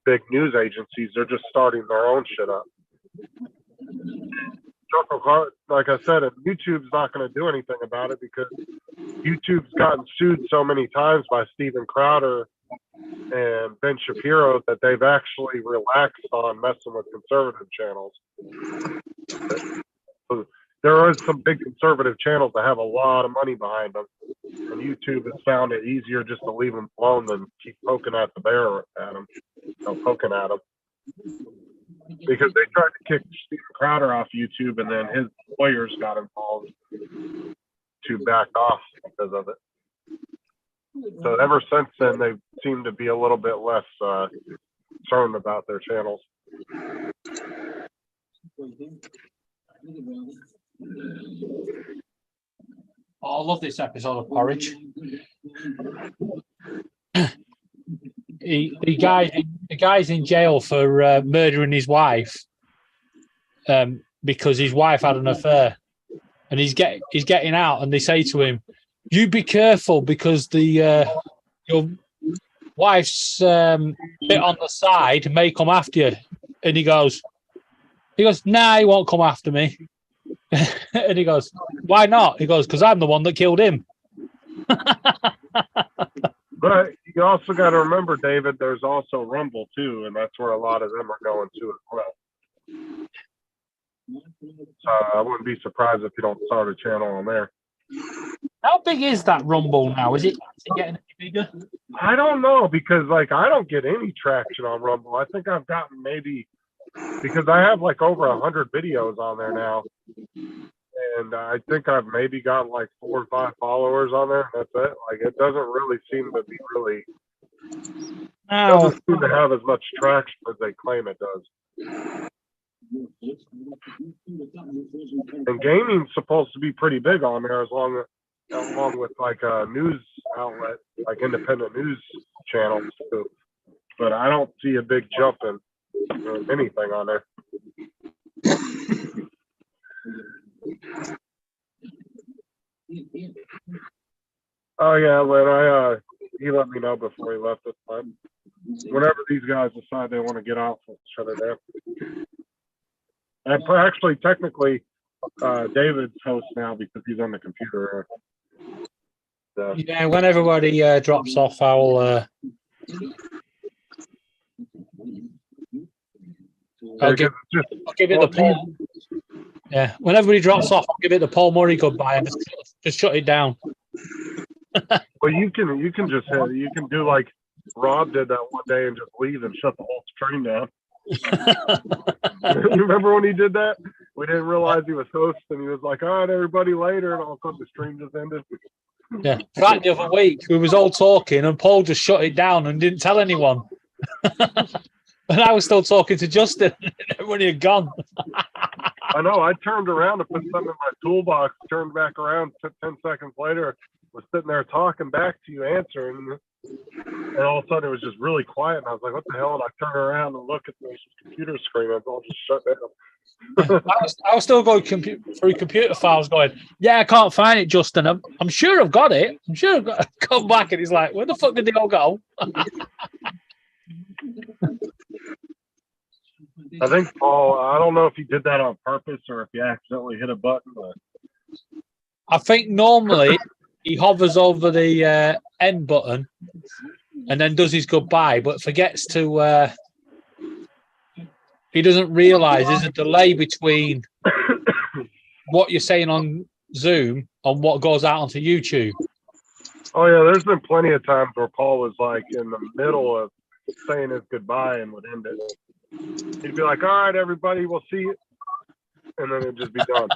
big news agencies. They're just starting their own shit up. Like I said, YouTube's not going to do anything about it because YouTube's gotten sued so many times by Steven Crowder and Ben Shapiro that they've actually relaxed on messing with conservative channels. So there are some big conservative channels that have a lot of money behind them, and YouTube has found it easier just to leave them alone than keep poking at the bear at them, poking at them. Because they tried to kick Steven Crowder off YouTube, and then his lawyers got involved to back off because of it. So ever since then, they seem to be a little bit less concerned about their channels. Oh, I love this episode of Porridge. The guy's in jail for murdering his wife because his wife had an affair, and he's getting out, and they say to him, "You be careful because your wife's bit on the side may come after you." And he goes, "Nah, he won't come after me." And he goes, "Why not?" He goes, "Because I'm the one that killed him." But you also got to remember, David, there's also Rumble too, and that's where a lot of them are going to as well. I wouldn't be surprised if you don't start a channel on there. How big is that Rumble now? Is it getting any bigger? I don't know, because I don't get any traction on Rumble. I think I've gotten maybe, because I have over 100 videos on there now, and I think I've maybe got 4 or 5 followers on there. That's it. It doesn't really seem to be doesn't seem to have as much traction as they claim it does. And gaming's supposed to be pretty big on there, along with a news outlet, independent news channels too. But I don't see a big jump in anything on there. Oh yeah, when he let me know before he left this time. Whenever these guys decide they want to get off, we'll shut it down. And actually, technically, David's host now because he's on the computer. Yeah, when everybody drops off, I'll give it the Paul. Yeah, when everybody drops off, I'll give it the Paul Murray goodbye and just shut it down. Well, you can do like Rob did that one day and just leave and shut the whole stream down. You remember when he did that? We didn't realize he was host, and he was like, "All right, everybody, later," and all of a sudden the stream just ended. Yeah, right the other week we was all talking, and Paul just shut it down and didn't tell anyone. And I was still talking to Justin, and everybody had gone. I know. I turned around to put something in my toolbox, turned back around 10 seconds later, was sitting there talking back to you, answering, and all of a sudden it was just really quiet. And I was like, what the hell? And I turn around and look at the computer screen, and it's all just shut down. I was still going through computer files going, yeah, I can't find it, Justin. I'm sure I've got it. I'm sure I've got it. Come back, and he's like, where the fuck did they all go? I think Paul, I don't know if he did that on purpose or if he accidentally hit a button, but I think normally he hovers over the end button and then does his goodbye, but forgets to. He doesn't realise there's a delay between what you're saying on Zoom and what goes out onto YouTube. Oh yeah, there's been plenty of times where Paul was like in the middle of saying his goodbye and would end it. He'd be like, "All right, everybody, we'll see you," and then it'd just be done.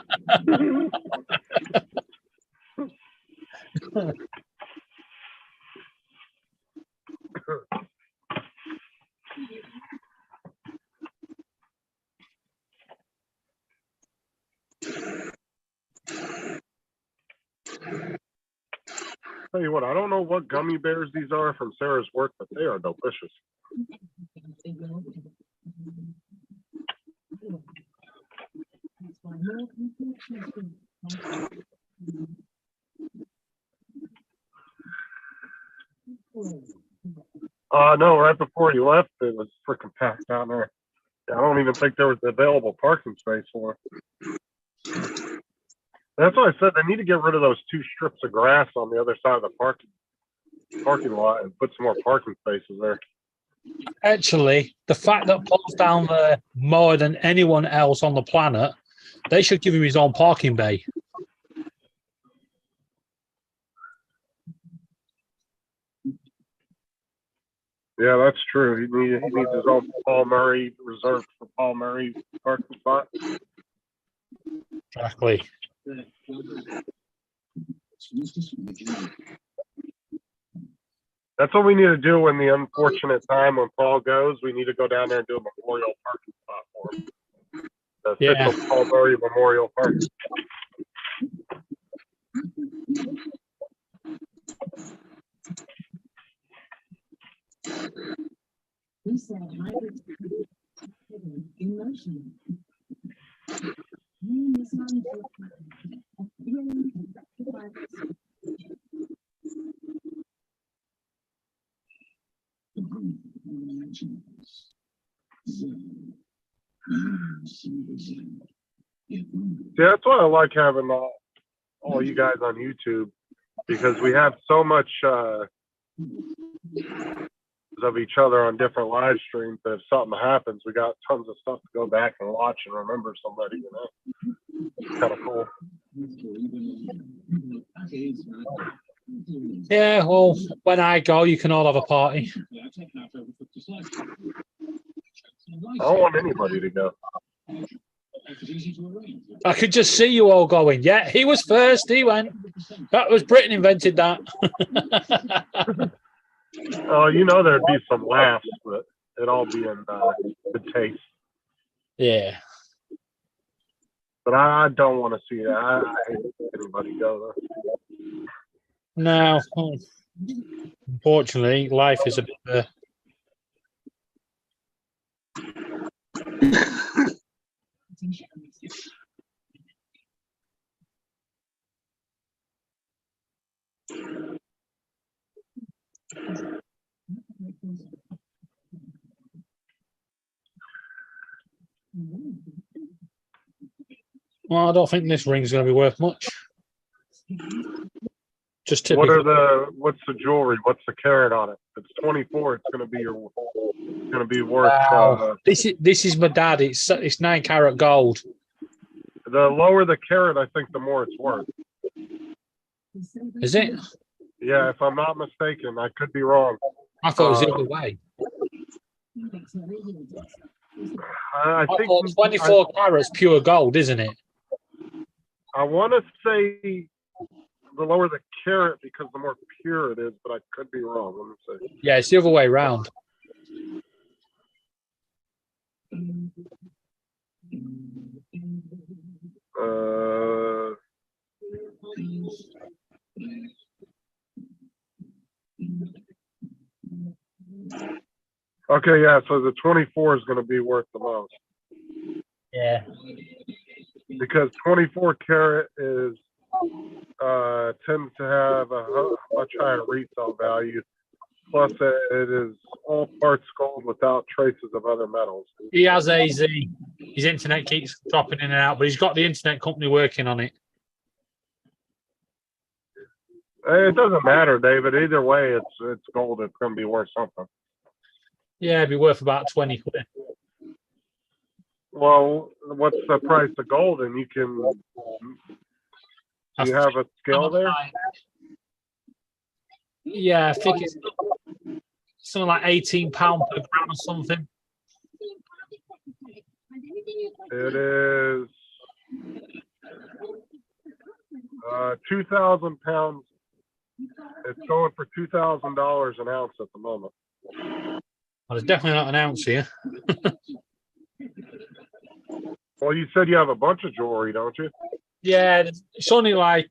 Tell you what, I don't know what gummy bears these are from Sarah's work, but they are delicious. No, right before you left, it was freaking packed down there. I don't even think there was available parking space for it. That's why I said they need to get rid of those 2 strips of grass on the other side of the parking lot and put some more parking spaces there. Actually, the fact that Paul's down there more than anyone else on the planet, they should give him his own parking bay. Yeah, that's true. He needs his own Paul Murray reserved for Paul Murray parking spot. Exactly. That's what we need to do when the unfortunate time when Paul goes. We need to go down there and do a memorial parking spot for him. The official Paul Murray Memorial Park. Yeah, that's why I like having all you guys on YouTube, because we have so much of each other on different live streams that if something happens, we got tons of stuff to go back and watch and remember somebody, you know. It's kind of cool. Yeah, well, when I go, you can all have a party. I don't want anybody to go. I could just see you all going, yeah, he was first, he went. That was Britain invented that. Oh, you know there'd be some laughs, but it'd all be in good taste. Yeah. But I don't want to see that. I hate anybody go there. No. Unfortunately, life is a bit... Well, I don't think this ring's going to be worth much. Just What's typical. the jewelry? What's the carat on it? If it's 24, it's gonna be worth Wow. This is my dad. It's 9 carat gold. the lower the carat, I think the more it's worth. Is it? Yeah, if I'm not mistaken, I could be wrong. I thought it was the other way. I I think thought 24 carats pure gold, isn't it? I want to say the lower the carat because the more pure it is, but I could be wrong. Let me see. Yeah, it's the other way round. Okay, yeah. So the 24 is going to be worth the most Yeah. because 24 carat is tends to have a much higher retail value. Plus, it is all parts gold without traces of other metals. He has AZ. His internet keeps dropping in and out, but he's got the internet company working on it. It doesn't matter, David. Either way, it's gold. It's going to be worth something. Yeah, it'd be worth about 20 quid. Well, what's the price of gold? And you can. Do you have a scale there? Yeah, I think it's something like £18 per gram or something. It is 2,000 pounds. It's going for $2,000 an ounce at the moment. Well, there's definitely not an ounce here. Well, you said you have a bunch of jewelry, don't you? Yeah, it's only like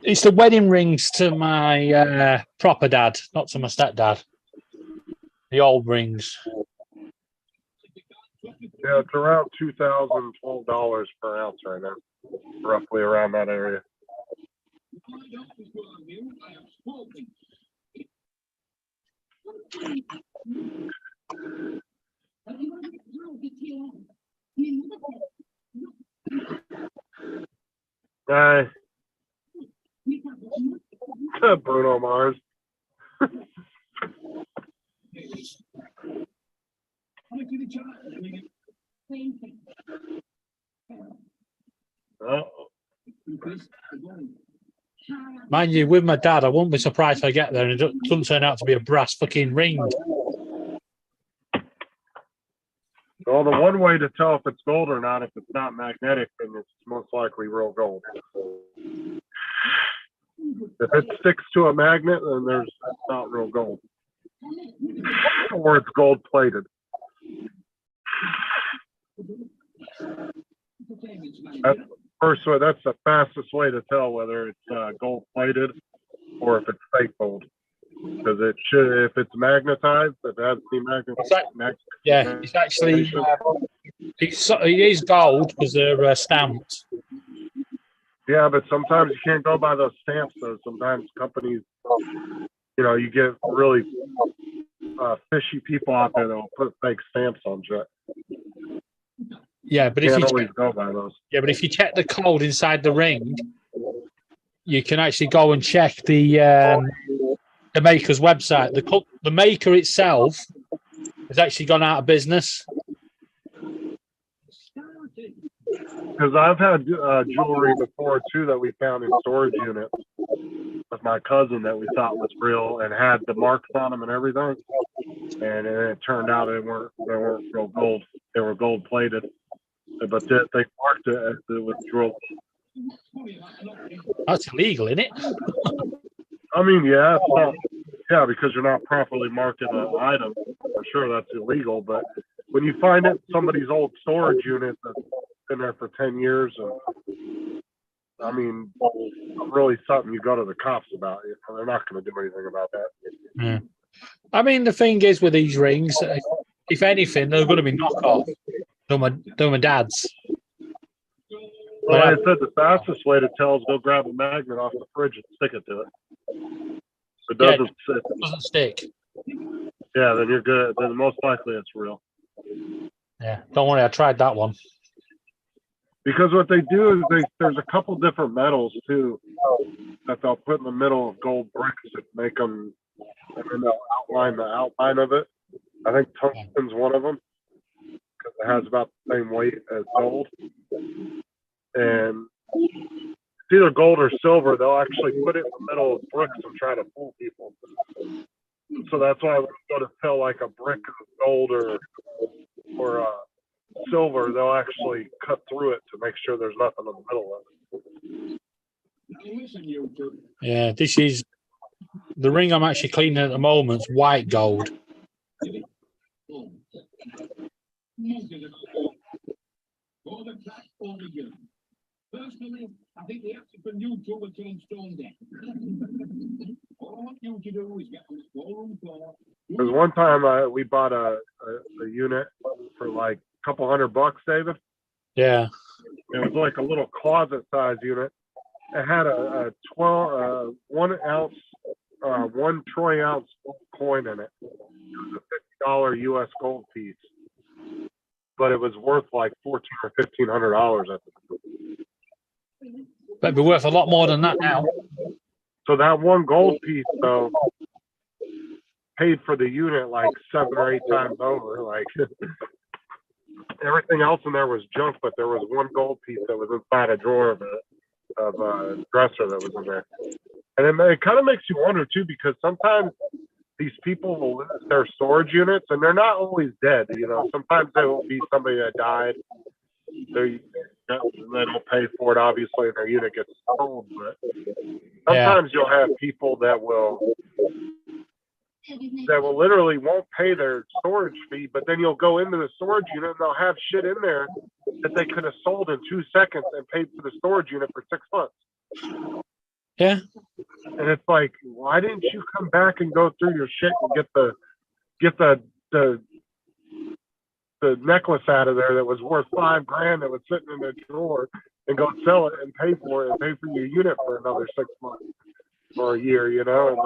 it's the wedding rings to my proper dad, not to my stepdad. The old rings. Yeah, it's around $2,012 per ounce right now, roughly around that area. Bruno Mars. Mind you, with my dad, I won't be surprised if I get there and it doesn't turn out to be a brass fucking ring. Well, the one way to tell if it's gold or not, if it's not magnetic, then it's most likely real gold. If it sticks to a magnet, then it's not real gold. Or it's gold plated. That's that's the fastest way to tell whether it's gold plated or if it's fake gold. Because it should, if it's magnetized, if it has any yeah, it's actually it is gold because they're stamped. Yeah, but sometimes you can't go by those stamps. Though sometimes companies, you get really fishy people out there that will put fake stamps on shit. Yeah, but you if you can't always go by those. Yeah, but if you check the code inside the ring, you can actually go and check the maker's website. The maker itself has actually gone out of business. Because I've had jewelry before too that we found in storage units with my cousin that we thought was real and had the marks on them and everything, and it turned out they weren't real gold. They were gold plated, but they marked it as it was jewel. That's illegal, isn't it? I mean, yeah, it's not, yeah, because you're not properly marking an item. For sure, that's illegal. But when you find it in somebody's old storage unit that's been there for 10 years, and I mean, really something you go to the cops about. They're not going to do anything about that. Yeah. I mean, the thing is with these rings, if anything, they're going to be knockoff. They're my dad's. Well, like I said, the fastest way to tell is go grab a magnet off the fridge and stick it to it. If it doesn't stick. Yeah, then you're good. Then most likely it's real. Yeah, don't worry, I tried that one. Because what they do is there's a couple different metals too that they'll put in the middle of gold bricks that make them, and then they'll outline the outline of it. I think tungsten's one of them because it has about the same weight as gold. And it's either gold or silver. They'll actually put it in the middle of bricks and try to fool people. So that's why when you go to sell like a brick of gold or silver, they'll actually cut through it to make sure there's nothing in the middle of it. Yeah, this is the ring I'm actually cleaning at the moment. It's white gold. Personally, I think the actor from YouTube would turn stone dead. All I want you to do is get on the forum floor. There's one time we bought a unit for like a couple $100, David. Yeah. It was like a little closet size unit. It had a 1 ounce, 1 troy ounce coin in it. It was a $50 US gold piece, but it was worth like $1,400 or $1,500 at the time. But it'd be worth a lot more than that now. So that one gold piece though paid for the unit like 7 or 8 times over. Like everything else in there was junk, but there was one gold piece that was inside a drawer of a dresser that was in there. And it kind of makes you wonder too, because sometimes these people will lose their storage units and they're not always dead. You know, sometimes they will be somebody that died. They don't pay for it, obviously, and their unit gets sold. But sometimes you'll have people that will literally won't pay their storage fee, but then you'll go into the storage unit and they'll have shit in there that they could have sold in 2 seconds and paid for the storage unit for 6 months. Yeah. And it's like, why didn't you come back and go through your shit and get the necklace out of there that was worth $5,000 that was sitting in the drawer and go sell it and pay for it and pay for your unit for another 6 months or a year, you know? And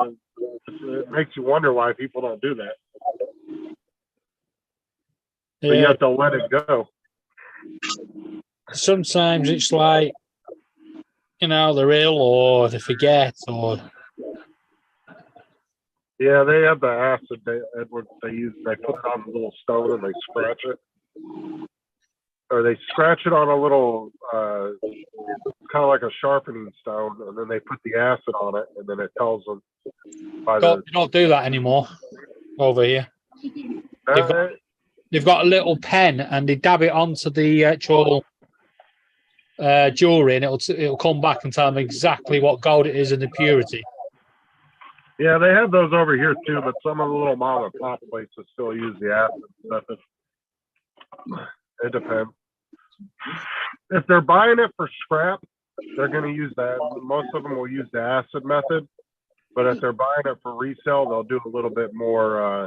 then it makes you wonder why people don't do that. Yeah. But you have to let it go. Sometimes it's like, you know, they're ill or they forget or. Yeah, they have the acid, Edward. They put it on a little stone and they scratch it, or they scratch it on a little, kind of like a sharpening stone, and then they put the acid on it, and then it tells them. Don't do that anymore over here. They've got a little pen and they dab it onto the actual jewelry, and it'll come back and tell them exactly what gold it is and the purity. Yeah, they have those over here too, but some of the little mom and pop places still use the acid stuff. It depends. If they're buying it for scrap, they're going to use that. Most of them will use the acid method, but if they're buying it for resale, they'll do a little bit more,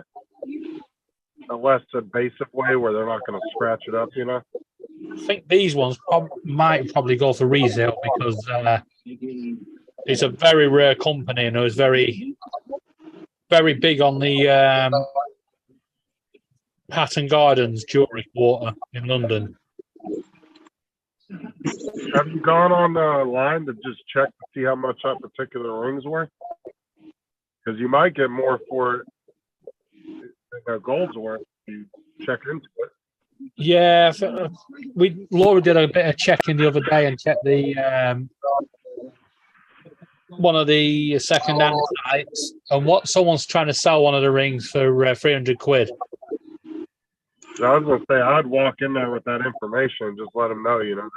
a less invasive way where they're not going to scratch it up, you know? I think these ones might probably go for resale because it's a very rare company and it was very, very big on the Hatton Gardens jewellery quarter in London. Have you gone on the line to just check to see how much that particular ring's worth? Because you might get more for it than their gold's worth if you check into it. Yeah, Laura did a bit of checking the other day and checked the one of the second-hand sites, and what someone's trying to sell one of the rings for 300 quid. So I was gonna say I'd walk in there with that information and just let them know, you know,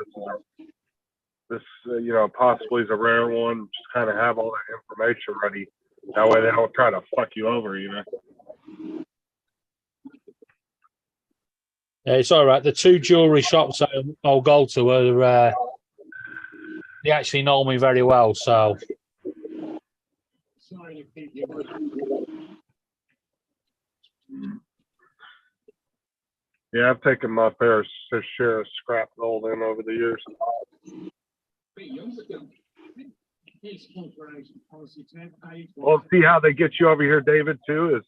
this you know, possibly is a rare one. Just kind of have all that information ready. That way they don't try to fuck you over, you know. Yeah, it's all right. The two jewellery shops I'll go to are they actually know me very well, so. Yeah, I've taken my fair share of scrap gold in over the years. Well, see how they get you over here, David, too, is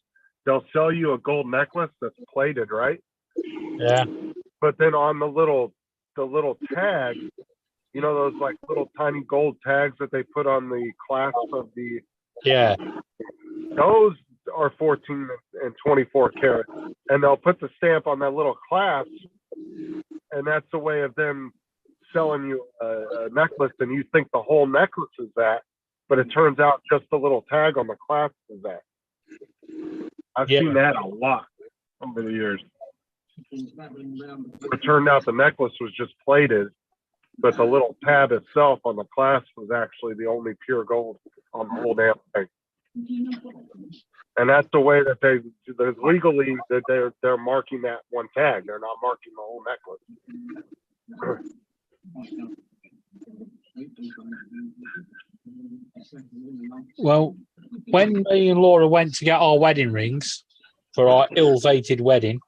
they'll sell you a gold necklace that's plated, right? Yeah. But then on the little tag, You know those like little tiny gold tags that they put on the clasp of the. Yeah. Those are 14 and 24 karat, and they'll put the stamp on that little clasp, and that's a way of them selling you a necklace, and you think the whole necklace is that, but it turns out just the little tag on the clasp is that. I've seen that a lot over the years. It turned out the necklace was just plated, but the little tab itself on the clasp was actually the only pure gold on the whole damn thing. And that's the way that there's legally that they're marking that one tag. They're not marking the whole necklace. Well, when me and Laura went to get our wedding rings for our ill-fated wedding,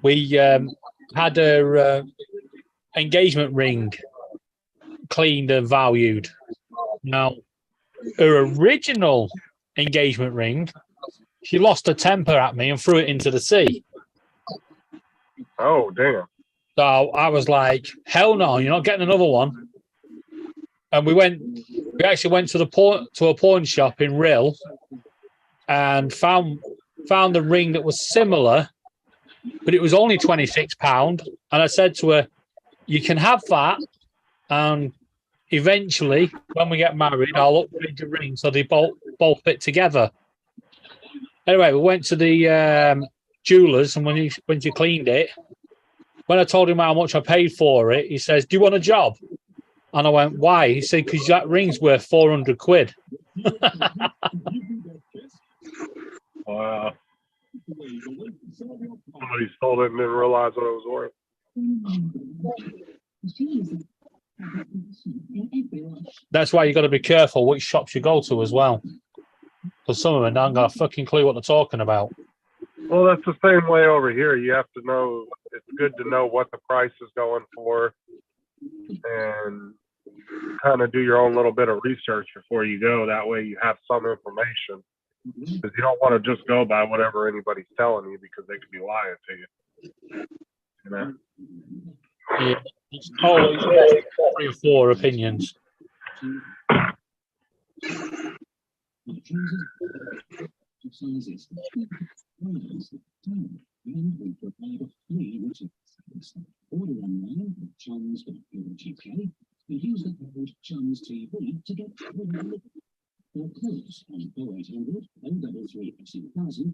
we had her engagement ring cleaned and valued. Now, her original engagement ring, she lost her temper at me and threw it into the sea. Oh, damn. So I was like, hell no, you're not getting another one. And we actually went to a pawn shop in Rill and found the ring that was similar, but it was only £26. And I said to her, you can have that, and eventually, when we get married, I'll upgrade the ring so they both fit together. Anyway, we went to the jewelers, and when she cleaned it, when I told him how much I paid for it, he says, "Do you want a job?" And I went, "Why?" He said, "Because that ring's worth 400 quid." Wow. Somebody sold it and didn't realize what it was worth. That's why you got to be careful which shops you go to as well, because some of them don't got a fucking clue what they're talking about. Well, that's the same way over here. You have to know. It's good to know what the price is going for, and kind of do your own little bit of research before you go. That way, you have some information, because you don't want to just go by whatever anybody's telling you, because they could be lying to you. You know. Yeah, it's always 3 or 4 opinions. Order online at chums.co.uk and use the code CHUMSTV to get or calls on 0800 033 6000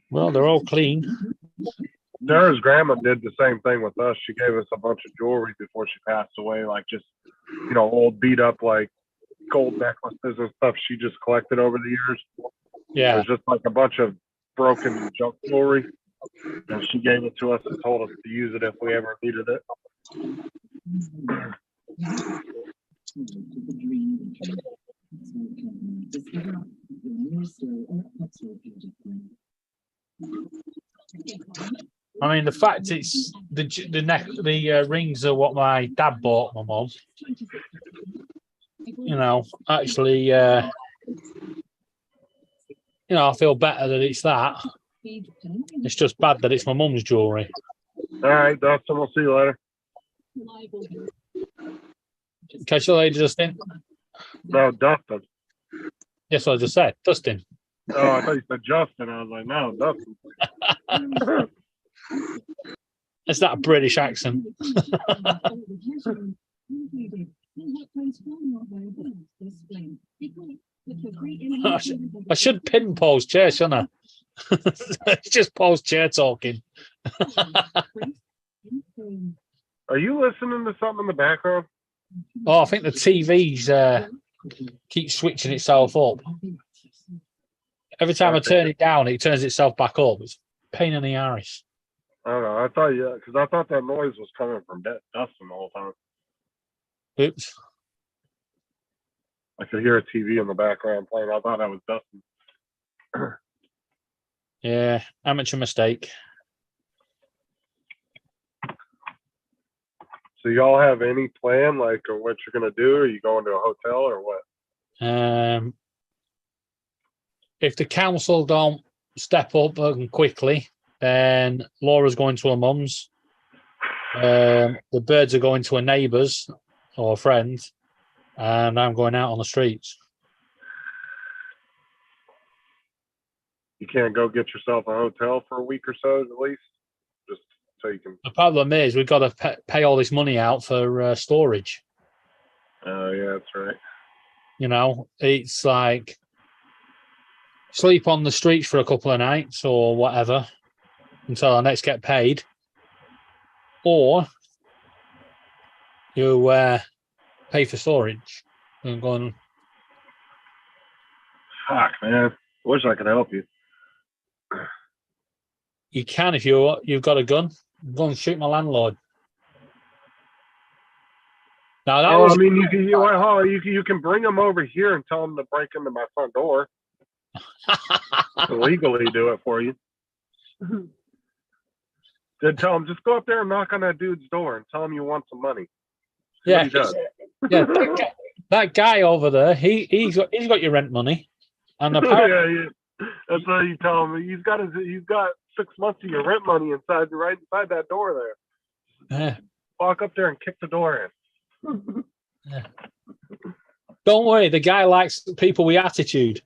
Well, they're all clean. Sarah's grandma did the same thing with us. She gave us a bunch of jewelry before she passed away, like just, old beat up like gold necklaces and stuff she just collected over the years. Yeah. It was just like a bunch of broken junk jewelry. And she gave it to us and told us to use it if we ever needed it. I mean, the fact it's the rings are what my dad bought my mum. Actually, I feel better that it's that. It's just bad that it's my mum's jewelry. All right, Dustin, we'll see you later. Catch you later, Justin. No, Dustin. Yes, I just said Dustin. Oh, I thought you said Justin. I was like, no, Dustin. Is that a British accent? I should pin Paul's chair, shouldn't I? It's just Paul's chair talking. Are you listening to something in the background? Oh, I think the TV's keeps switching itself up. Every time I turn it down, it turns itself back up. It's a pain in the arse. I don't know. I thought that noise was coming from Dustin the whole time. Oops. I could hear a TV in the background playing. I thought that was Dustin. Yeah, amateur mistake. So y'all have any plan, like, or what you're gonna do? Are you going to a hotel or what? If the council don't step up quickly, then Laura's going to her mum's. The birds are going to a neighbour's or a friend, and I'm going out on the streets. You can't go get yourself a hotel for a week or so at least, just so you can. The problem is we've got to pay all this money out for storage. Oh, yeah, that's right. You know, it's like sleep on the streets for a couple of nights or whatever until I next get paid, or you pay for storage and go and. Fuck, man. Wish I could help you. You can if you've got a gun. Go and shoot my landlord. Now that was. I mean, you can bring them over here and tell them to break into my front door. Legally do it for you. Then tell them, just go up there and knock on that dude's door and tell him you want some money. Yeah, he does. Yeah. That guy over there, he's got your rent money, and apparently, yeah. That's why you tell him he's got 6 months of your rent money right inside that door there. Yeah. Walk up there and kick the door in. Yeah. Don't worry, the guy likes people with attitude.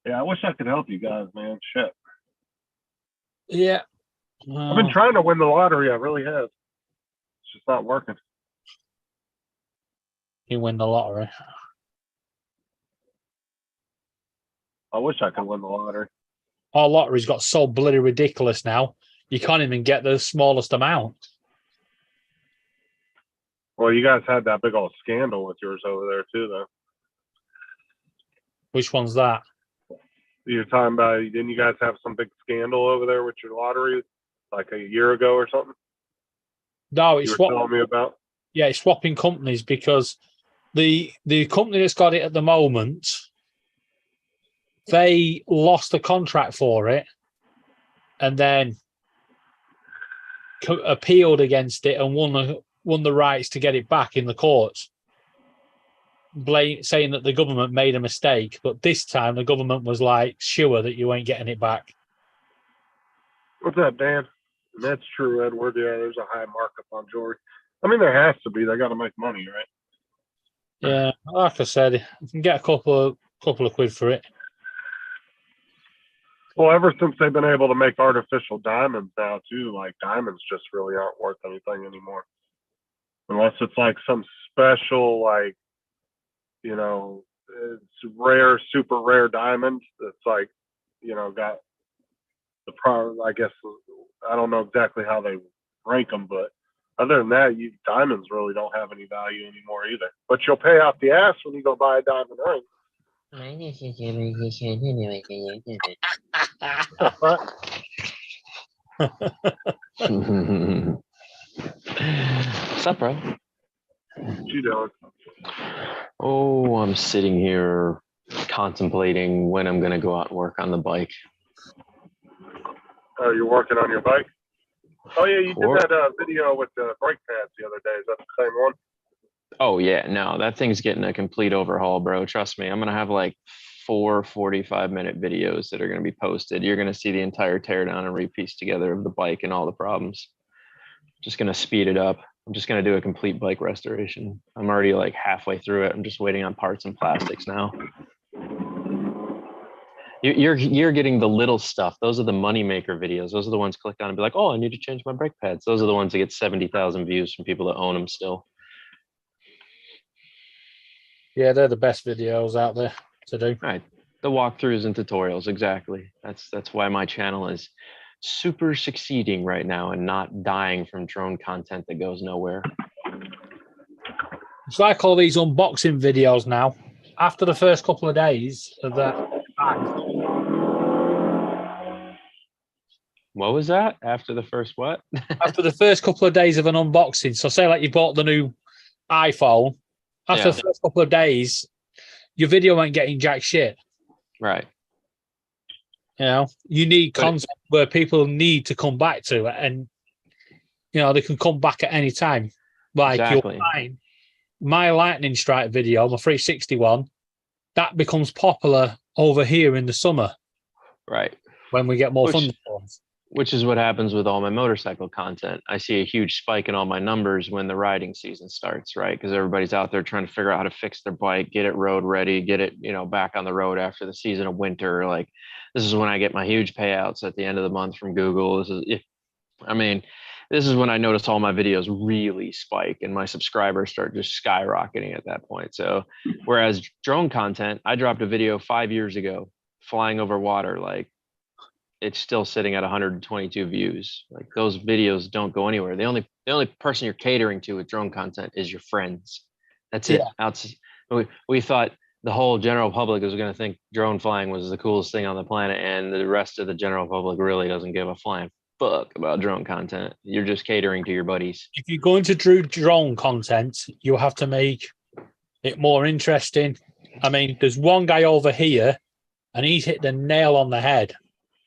Yeah, I wish I could help you guys, man. Shit. Yeah. I've been trying to win the lottery. I really have. It's just not working. You win the lottery. I wish I could win the lottery. Our lottery's got so bloody ridiculous now. You can't even get the smallest amount. Well, you guys had that big old scandal with yours over there too, though. Which one's that? You're talking about, didn't you guys have some big scandal over there with your lottery like a year ago or something? No, it's you were telling me about. Yeah, it's swapping companies because the company that's got it at the moment, they lost the contract for it and then appealed against it and won the rights to get it back in the courts, saying that the government made a mistake. But this time the government was like, sure that you ain't getting it back. What's that, Dan? And that's true, Edward. Yeah, there's a high markup on jewelry. I mean, there has to be. They got to make money, right? Yeah, like I said, you can get a couple of quid for it. Well, ever since they've been able to make artificial diamonds now too, like diamonds just really aren't worth anything anymore. Unless it's like some special, like, you know, it's rare, super rare diamond that's like, you know, got the problem. I guess I don't know exactly how they rank them, but other than that, diamonds really don't have any value anymore either. But you'll pay out the ass when you go buy a diamond ring. What's up, bro? What you doing? Oh, I'm sitting here contemplating when I'm going to go out and work on the bike. Oh, you're working on your bike? Oh, yeah, you did that video with the brake pads the other day. Is that the same one? Oh, yeah. No, that thing's getting a complete overhaul, bro. Trust me. I'm going to have like 4 45-minute videos that are going to be posted. You're going to see the entire teardown and repiece together of the bike and all the problems. Just going to speed it up. I'm just going to do a complete bike restoration. I'm already like halfway through it. I'm just waiting on parts and plastics now. You're getting the little stuff. Those are the moneymaker videos. Those are the ones click on and be like, oh, I need to change my brake pads. Those are the ones that get 70,000 views from people that own them still. Yeah, they're the best videos out there to do. Right. The walkthroughs and tutorials. Exactly. That's why my channel is super succeeding right now and not dying from drone content that goes nowhere. It's like all these unboxing videos now. After the first couple of days of that. What was that? After the first what? After the first couple of days of an unboxing. So say like you bought the new iPhone. After the first couple of days, your video ain't getting jack shit. Right. You know, you need content where people need to come back to it, and you know they can come back at any time. Like exactly. you're fine my lightning strike video, my 361, that becomes popular over here in the summer Right. when we get more Which- thunderstorms. Which is what happens with all my motorcycle content. I see a huge spike in all my numbers when the riding season starts, right? Because everybody's out there trying to figure out how to fix their bike, get it road ready, get it, back on the road after the season of winter. Like, this is when I get my huge payouts at the end of the month from Google. This is when I notice all my videos really spike and my subscribers start just skyrocketing at that point. So whereas drone content, I dropped a video 5 years ago flying over water, like, it's still sitting at 122 views. Like, those videos don't go anywhere. The only person you're catering to with drone content is your friends. That's it. We thought the whole general public was going to think drone flying was the coolest thing on the planet, and the rest of the general public really doesn't give a flying fuck about drone content. You're just catering to your buddies. If you're going to do drone content, you have to make it more interesting. I mean, there's one guy over here, and he's hit the nail on the head.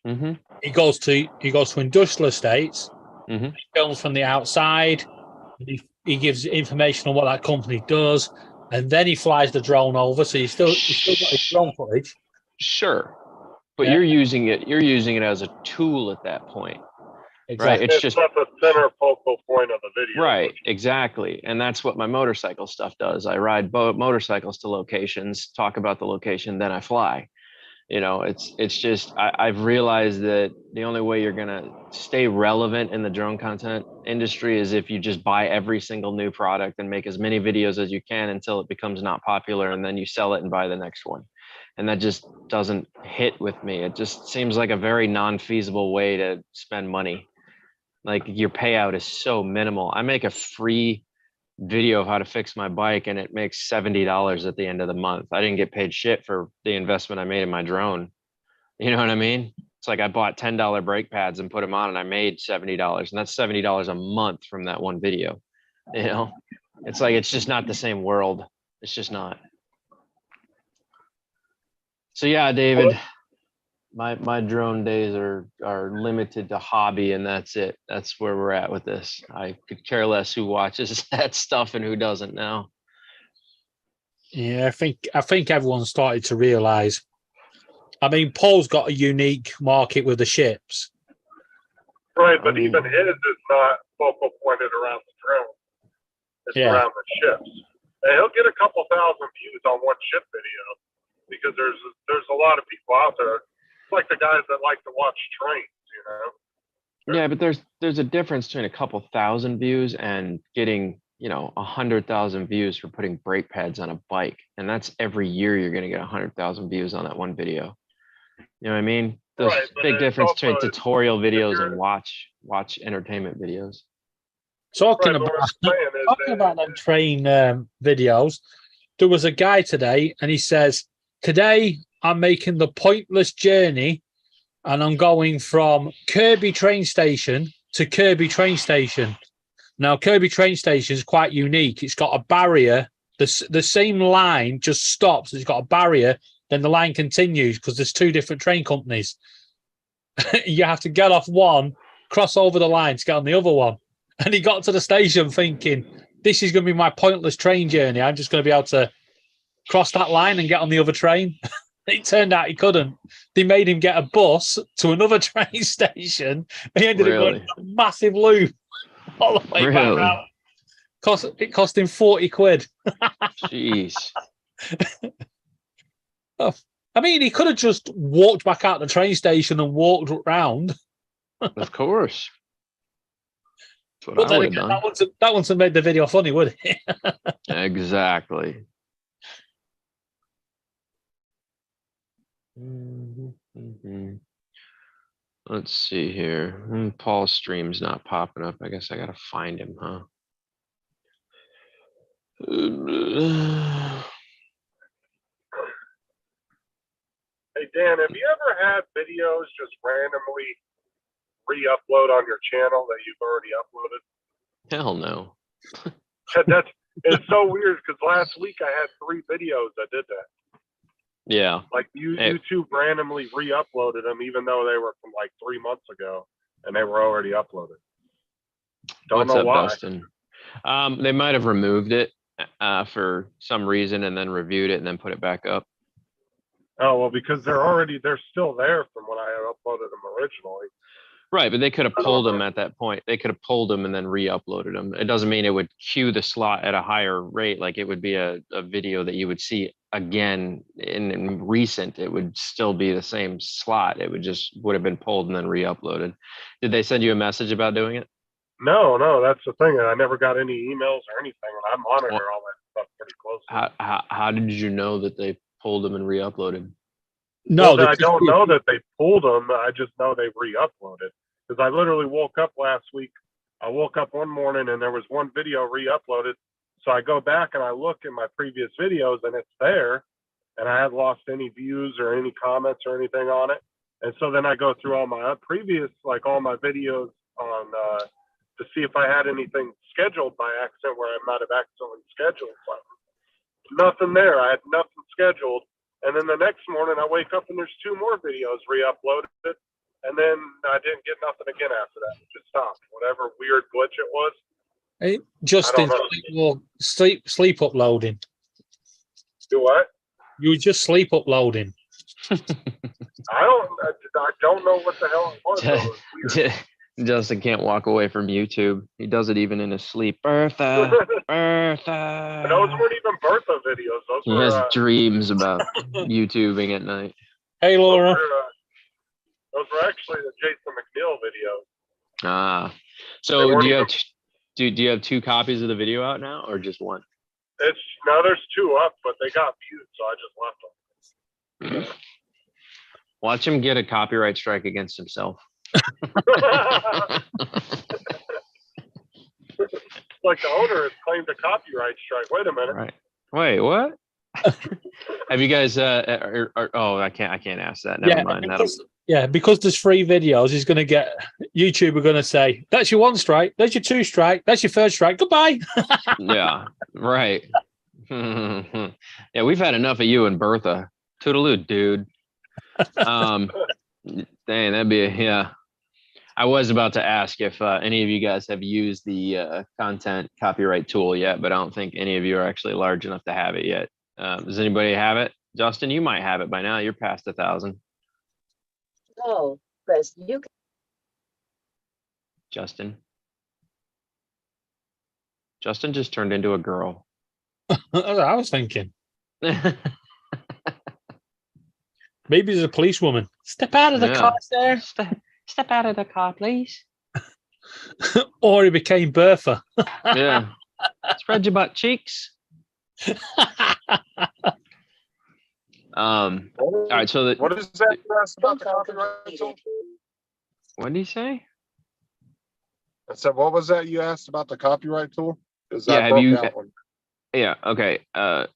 Mm-hmm. He goes to industrial estates. Mm-hmm. He films from the outside. And he gives information on what that company does, and then he flies the drone over. So you still got his drone footage. Sure, but Yeah. you're using it as a tool at that point. Exactly. Right. It's just not the center focal point of the video. right. Exactly. And that's what my motorcycle stuff does. I ride motorcycles to locations, talk about the location, then I fly. It's just, I've realized that the only way you're going to stay relevant in the drone content industry is if you just buy every single new product and make as many videos as you can until it becomes not popular, and then you sell it and buy the next one. And that just doesn't hit with me. It just seems like a very non-feasible way to spend money. Like, your payout is so minimal. I make a free video of how to fix my bike, and it makes $70 at the end of the month. I didn't get paid shit for the investment I made in my drone. You know what I mean? It's like I bought $10 brake pads and put them on, and I made $70, and that's $70 a month from that one video. It's like, it's just not the same world. It's just not. So yeah, David, my drone days are limited to hobby, and that's it. That's where we're at with this. I could care less who watches that stuff and who doesn't now. Yeah, I think everyone's started to realise. I mean, Paul's got a unique market with the ships. Right, but even his is not focal pointed around the drone. It's around the ships. And he'll get a couple thousand views on one ship video because there's a lot of people out there. It's like the guys that like to watch trains, Yeah, but there's a difference between a couple thousand views and getting 100,000 views for putting brake pads on a bike, and that's every year you're going to get 100,000 views on that one video. You know what I mean? There's big difference between tutorial videos and watch entertainment videos. Talking about them train videos, there was a guy today, and he says, today I'm making the pointless journey, and I'm going from Kirby train station to Kirby train station. Now, Kirby train station is quite unique. It's got a barrier. The same line just stops. It's got a barrier. Then the line continues because there's two different train companies. You have to get off one, cross over the line to get on the other one. And he got to the station thinking, this is going to be my pointless train journey. I'm just going to be able to cross that line and get on the other train. It turned out he couldn't. They made him get a bus to another train station. He ended up going a massive loop all the way back out. It cost him 40 quid. Jeez. I mean, he could have just walked back out the train station and walked around. Of course. That's But what I then would have again, done. that wouldn't have made the video funny, would it? Exactly. Let's see here. Paul's stream's not popping up. I guess I gotta find him, huh? Hey, Dan, have you ever had videos just randomly re-upload on your channel that you've already uploaded? Hell no. It's so weird because last week I had 3 videos that did that. Yeah. Like YouTube randomly re-uploaded them even though they were from like 3 months ago and they were already uploaded. Don't What's know up, why. Dustin? They might have removed it. for some reason and then reviewed it and then put it back up. Oh, well, because they're still there from when I uploaded them originally. Right, but they could have pulled them at that point. They could have pulled them and then re-uploaded them. It doesn't mean it would queue the slot at a higher rate. Like it would be a video that you would see again in recent. It would still be the same slot. It would have been pulled and then re-uploaded. Did they send you a message about doing it? No, that's the thing. I never got any emails or anything, and I monitor all that stuff pretty closely. How did you know that they pulled them and re-uploaded? No, Well, I don't know that they pulled them. I just know they re-uploaded. Because I literally woke up last week. I woke up one morning and there was one video re-uploaded. So I go back and I look at my previous videos and it's there. And I had lost any views or any comments or anything on it. And so then I go through all my previous, like all my videos on to see if I had anything scheduled by accident where I might have accidentally scheduled something. Nothing there. I had nothing scheduled. And then the next morning I wake up and there's 2 more videos re-uploaded. And then I didn't get nothing again after that. It just stopped. Whatever weird glitch it was. Hey, Justin, sleep uploading. Do what? You were just sleep uploading. I don't know what the hell it was. It was weird. Justin can't walk away from YouTube. He does it even in his sleep. Bertha, Bertha. And those weren't even Bertha videos. Those He were, has dreams about YouTubing at night. Hey, Laura. Those were actually the Jason McNeil videos. Ah, so do you have 2 copies of the video out now, or just one? There's 2 up, but they got viewed, so I just left them. Watch him get a copyright strike against himself. Like the owner has claimed a copyright strike. Wait a minute. Right. Wait, what? Have you guys? I can't ask that. Never mind. Because there's 3 videos, he's going to get YouTube are going to say, that's your 1 strike, that's your 2 strike, that's your 3rd strike, goodbye. Yeah, right. Yeah, we've had enough of you and Bertha. Toodaloo, dude. Dang, that'd be yeah. I was about to ask if any of you guys have used the content copyright tool yet, but I don't think any of you are actually large enough to have it yet. Does anybody have it? Justin, you might have it by now. You're past 1,000. No, Chris, you can. Justin just turned into a girl. I was thinking. Maybe there's a policewoman. Step out of the car, sir. Step out of the car, please. Or he became Bertha. Yeah. Spread your butt cheeks. All right, so what is that you asked about the copyright tool? What did he say? I said, what was that you asked about the copyright tool? Yeah, yeah, okay. I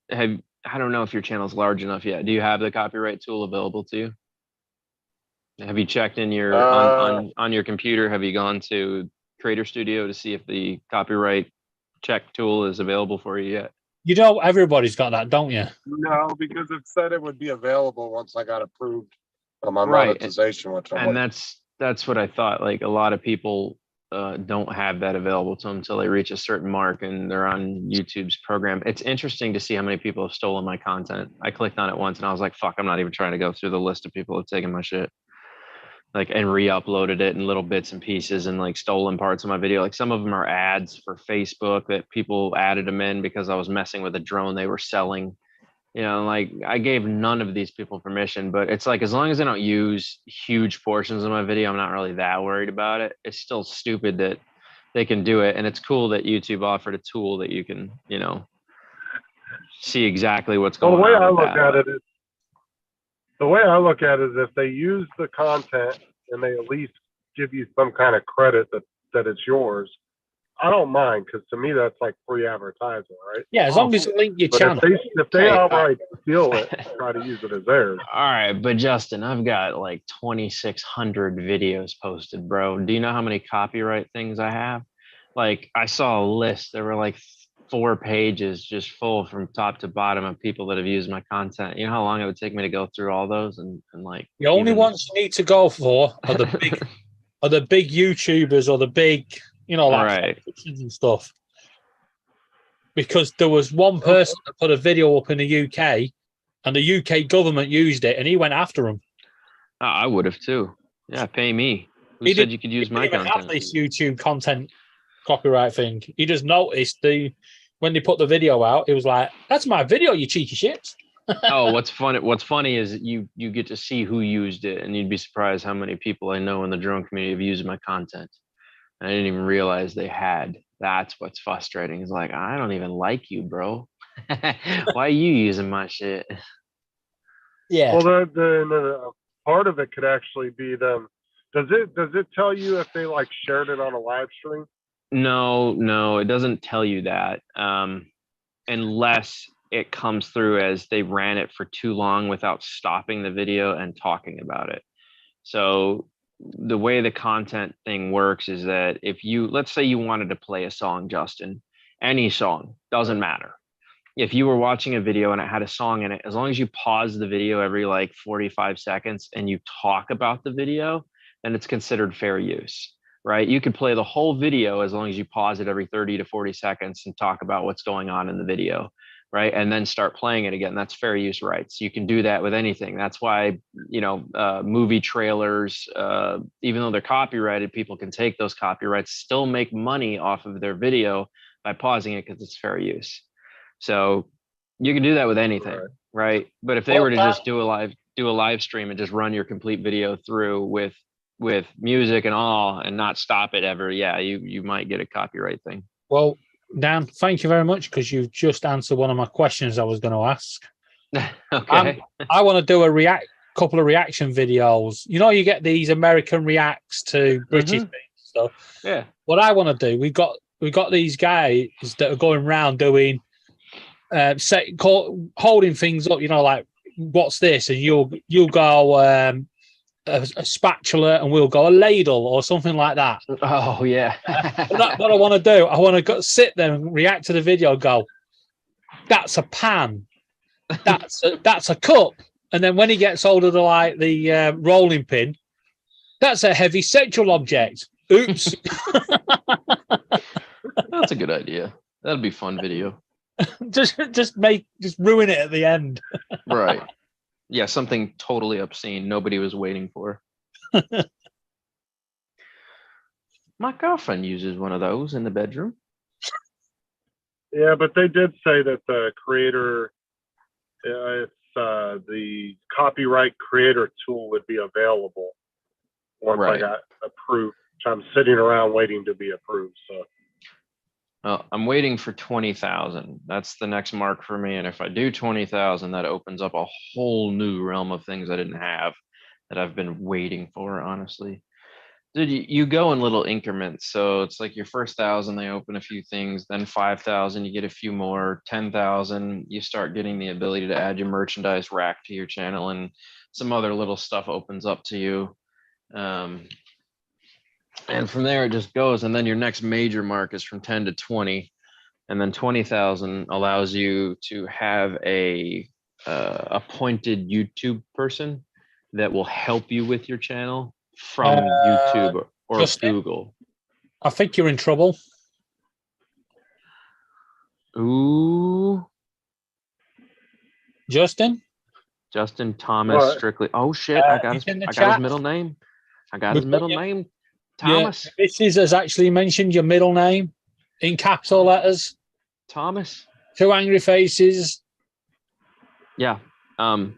don't know if your channel's large enough yet. Do you have the copyright tool available to you? Have you checked in your on your computer? Have you gone to Creator Studio to see if the copyright check tool is available for you yet? You know, everybody's got that, don't you? No, because it said it would be available once I got approved on my monetization. And that's what I thought. Like a lot of people don't have that available to them until they reach a certain mark and they're on YouTube's program. It's interesting to see how many people have stolen my content. I clicked on it once and I was like, fuck, I'm not even trying to go through the list of people who have taken my shit. Like, and re-uploaded it in little bits and pieces and like stolen parts of my video. Like some of them are ads for Facebook that people added them in because I was messing with a drone they were selling. You know, like I gave none of these people permission, but it's like, as long as I don't use huge portions of my video, I'm not really that worried about it. It's still stupid that they can do it. And it's cool that YouTube offered a tool that you can, you know, see exactly what's going on. The way I look at it is if they use the content and they at least give you some kind of credit that it's yours, I don't mind, because to me that's like free advertising, right? Yeah, as long as you link your channel. If they outright steal it, try to use it as theirs. All right, but Justin, I've got like 2,600 videos posted, bro. Do you know how many copyright things I have? Like I saw a list. There were like 4 pages just full from top to bottom of people that have used my content. You know how long it would take me to go through all those and like the only ones you need to go for are the big are the big YouTubers or the big, you know, like right. and stuff. because there was one person that put a video up in the UK, and the UK government used it, and he went after them. I would have too. Yeah, pay me. Who He said didn't- you could use He my didn't even have content? this YouTube content copyright thing. He just noticed when they put the video out, it was like, "That's my video, you cheeky shits." Oh, what's funny is you get to see who used it, and you'd be surprised how many people I know in the drone community have used my content. I didn't even realize they had. That's what's frustrating. It's like, I don't even like you, bro. Why are you using my shit? Yeah. Well, the part of it could actually be them. Does it tell you if they like shared it on a live stream? No, it doesn't tell you that. Unless it comes through as they ran it for too long without stopping the video and talking about it. So the way the content thing works is that if let's say you wanted to play a song, Justin, any song, doesn't matter. If you were watching a video and it had a song in it, as long as you pause the video every like 45 seconds and you talk about the video, then it's considered fair use, right? You could play the whole video as long as you pause it every 30 to 40 seconds and talk about what's going on in the video, right? And then start playing it again. That's fair use rights. You can do that with anything. That's why, movie trailers, even though they're copyrighted, people can take those copyrights, still make money off of their video by pausing it because it's fair use. So you can do that with anything, right? But if they were to just do a live stream and just run your complete video through with music and all and not stop it ever, yeah, you might get a copyright thing. Well, Dan, thank you very much, because you've just answered one of my questions I was going to ask. Okay. I want to do a couple of reaction videos. You get these American reacts to British things. So yeah, what I want to do, we've got these guys that are going around doing holding things up, like, what's this? And you'll go a spatula, and we'll go a ladle or something like that. Oh yeah. What I want to do, I want to sit there and react to the video. Go, that's a pan. That's a cup. And then when he gets hold of the rolling pin, that's a heavy sexual object. Oops. That's a good idea. That'd be a fun video. just ruin it at the end. Right. Yeah, something totally obscene nobody was waiting for. My girlfriend uses one of those in the bedroom. Yeah, but they did say that the creator, it's the copyright creator tool would be available once I got approved. I'm sitting around waiting to be approved. So. I'm waiting for 20,000. That's the next mark for me. And if I do 20,000, that opens up a whole new realm of things I didn't have that I've been waiting for, honestly. Dude, you go in little increments. So it's like your first 1,000, they open a few things, then 5,000, you get a few more, 10,000, you start getting the ability to add your merchandise rack to your channel, and some other little stuff opens up to you. And from there it just goes, and then your next major mark is from 10 to 20, and then 20,000 allows you to have a appointed YouTube person that will help you with your channel from YouTube or Google. I think you're in trouble. Ooh. Justin Thomas What? Strictly. Oh shit! I got his chat. middle name. Name. Thomas. Yeah, this has actually mentioned your middle name in capital letters. Thomas. 2 angry faces. Yeah. I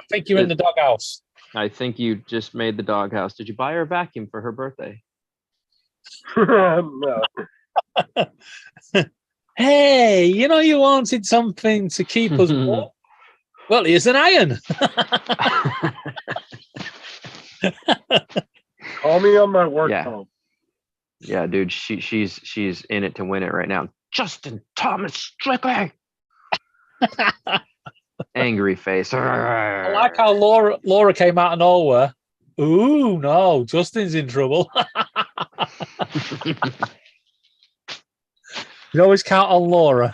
think you're in the doghouse. I think you just made the doghouse. Did you buy her a vacuum for her birthday? No. Hey, you wanted something to keep us warm. Well, here's an iron. Call me on my work phone. Yeah, dude, she's in it to win it right now. Justin Thomas Strictly. Angry face. I like how Laura came out of nowhere. Ooh, no, Justin's in trouble. You always count on Laura.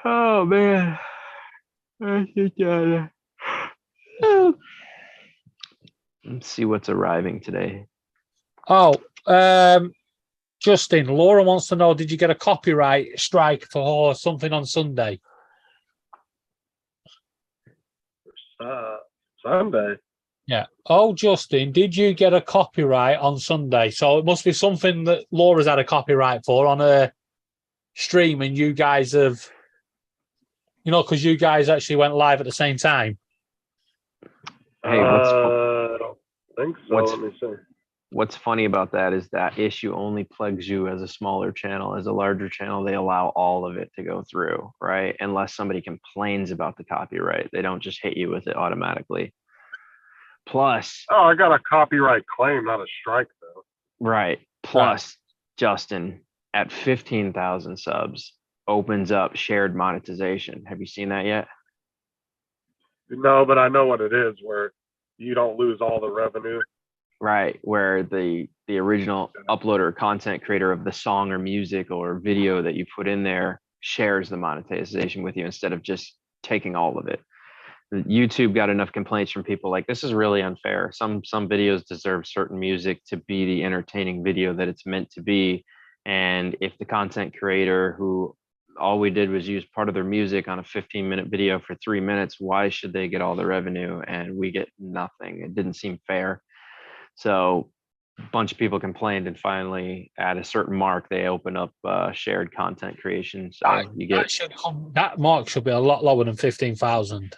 Oh man. Let's see what's arriving today. Oh, Justin, Laura wants to know, did you get a copyright strike for something on Sunday? Sunday. Yeah. Oh, Justin, did you get a copyright on Sunday? So it must be something that Laura's had a copyright for on her stream, and you guys have, because you guys actually went live at the same time. Hey, I don't think so. Let me see. What's funny about that is that issue only plagues you as a smaller channel. As a larger channel, they allow all of it to go through, right? Unless somebody complains about the copyright, they don't just hit you with it automatically. Plus, I got a copyright claim, not a strike though. Right. Plus, Justin, at 15,000 subs, opens up shared monetization. Have you seen that yet? No, but I know what it is, where you don't lose all the revenue. Right, where the original uploader, content creator of the song or music or video that you put in there shares the monetization with you instead of just taking all of it. YouTube got enough complaints from people like, this is really unfair. Some videos deserve certain music to be the entertaining video that it's meant to be. And if the content creator who all we did was use part of their music on a 15-minute video for 3 minutes, why should they get all the revenue and we get nothing? It didn't seem fair. So a bunch of people complained, and finally at a certain mark, they open up shared content creation. So you get that mark should be a lot lower than 15,000.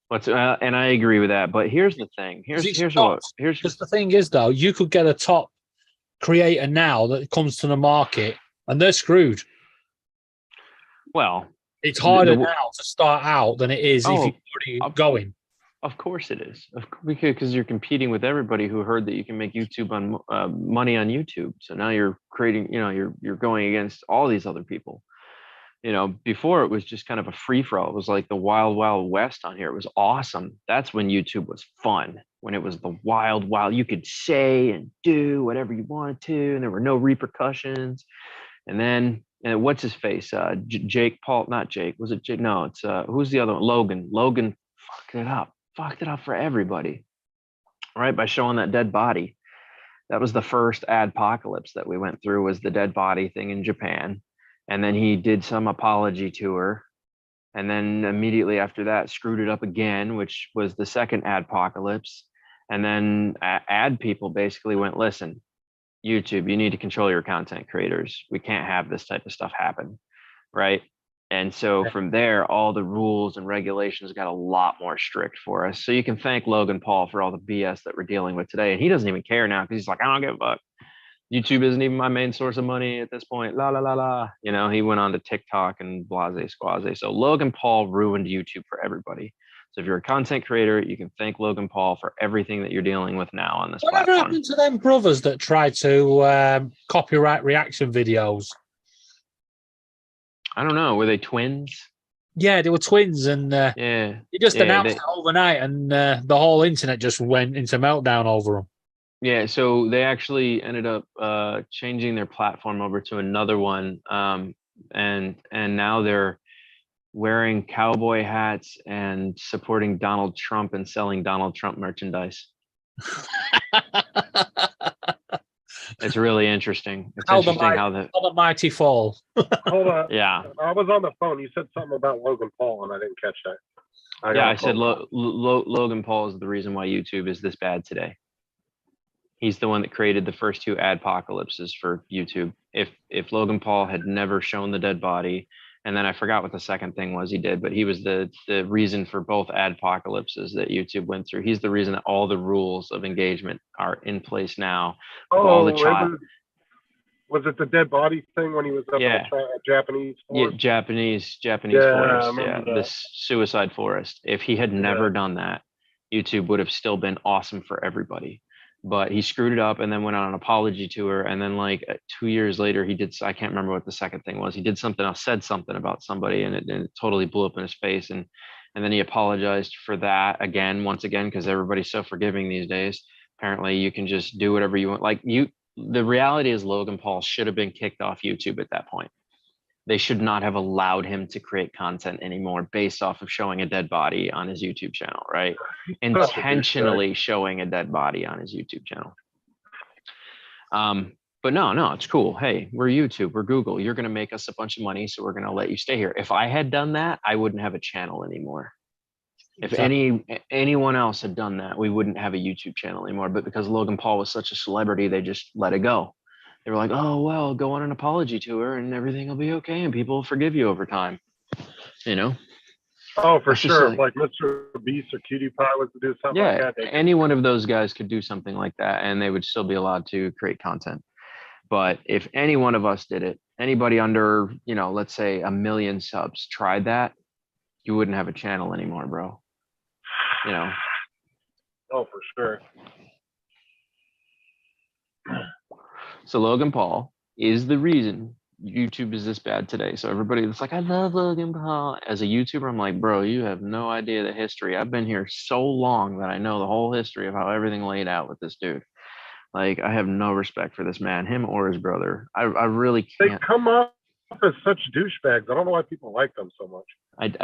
And I agree with that. But here's the thing. Here's because the thing is though, you could get a top creator now that comes to the market and they're screwed. Well, it's harder now to start out than it is if you're already going. Of course it is, because you're competing with everybody who heard that you can make YouTube on money on YouTube. So now you're creating, you're going against all these other people. Before it was just kind of a free for all. It was like the wild, wild west on here. It was awesome. That's when YouTube was fun. When it was the wild, wild, you could say and do whatever you wanted to, and there were no repercussions. And then, what's his face? Jake Paul, not Jake. Was it Jake? No, it's who's the other one? Logan. Logan fucked it up for everybody, right? By showing that dead body. That was the first adpocalypse that we went through, was the dead body thing in Japan. And then he did some apology tour. And then immediately after that, screwed it up again, which was the second adpocalypse. And then ad people basically went, listen, YouTube, you need to control your content creators. We can't have this type of stuff happen, right? And so from there, all the rules and regulations got a lot more strict for us. So you can thank Logan Paul for all the BS that we're dealing with today. And he doesn't even care now because he's like, I don't give a fuck. YouTube isn't even my main source of money at this point. La, la, la, la. He went on to TikTok and blase squaze. So Logan Paul ruined YouTube for everybody. So if you're a content creator, you can thank Logan Paul for everything that you're dealing with now on this platform. Whatever happened to them brothers that tried to copyright reaction videos? I don't know. Were they twins? Yeah, they were twins, and they just announced it overnight, and the whole internet just went into meltdown over them. Yeah, so they actually ended up changing their platform over to another one, and now they're wearing cowboy hats and supporting Donald Trump and selling Donald Trump merchandise. It's really interesting. It's interesting how the mighty fall. Hold on. Yeah. I was on the phone. You said something about Logan Paul, and I didn't catch that. I said Logan Paul is the reason why YouTube is this bad today. He's the one that created the first two adpocalypses for YouTube. If Logan Paul had never shown the dead body, and then I forgot what the second thing was he did, but he was the reason for both adpocalypses that YouTube went through. He's the reason that all the rules of engagement are in place now. Oh, was it the dead body thing when he was up in the Japanese forest? Yeah, Japanese forest. Yeah, this suicide forest. If he had never done that, YouTube would have still been awesome for everybody. But he screwed it up and then went on an apology tour. And then like 2 years later, he did, I can't remember what the second thing was. He did something else, said something about somebody, and it totally blew up in his face. And then he apologized for that once again, because everybody's so forgiving these days. Apparently you can just do whatever you want. The reality is Logan Paul should have been kicked off YouTube at that point. They should not have allowed him to create content anymore based off of showing a dead body on his YouTube channel, right? Intentionally showing a dead body on his YouTube channel. But no, it's cool. Hey, we're YouTube, we're Google. You're going to make us a bunch of money, so we're going to let you stay here. If I had done that, I wouldn't have a channel anymore. If anyone else had done that, we wouldn't have a YouTube channel anymore. But because Logan Paul was such a celebrity, they just let it go. They were like, oh, well, go on an apology tour and everything will be okay and people will forgive you over time. You know? Oh, for It's just sure. If like Mr. Beast or Cutie Pie was to do something like yeah, that, they could- any one of those guys could do something like that and they would still be allowed to create content. But if any one of us did it, anybody under, you know, let's say 1 million subs tried that, you wouldn't have a channel anymore, bro. You know? Oh, for sure. So Logan Paul is the reason YouTube is this bad today. So everybody that's like, I love Logan Paul. As a YouTuber, I'm like, bro, you have no idea the history. I've been here so long that I know the whole history of how everything laid out with this dude. Like, I have no respect for this man, him or his brother. I really They can't. come off as such douchebags. I don't know why people like them so much.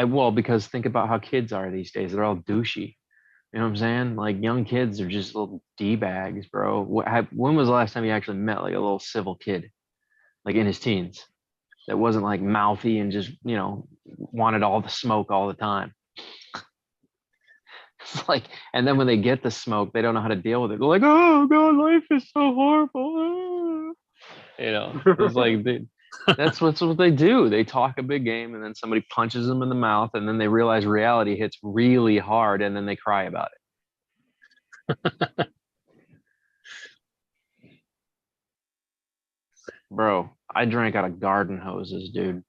Well, because think about how kids are these days. They're all douchey. You know what I'm saying? Like young kids are just little D-bags, bro. When was the last time you actually met like a little civil kid, like in his teens, that wasn't like mouthy and just, you know, wanted all the smoke all the time? It's like, and then when they get the smoke, they don't know how to deal with it. They're like, oh God, life is so horrible. You know, it's like, that's what they do. They talk a big game and then somebody punches them in the mouth and then they realize reality hits really hard and then they cry about it. Bro, I drank out of garden hoses, dude.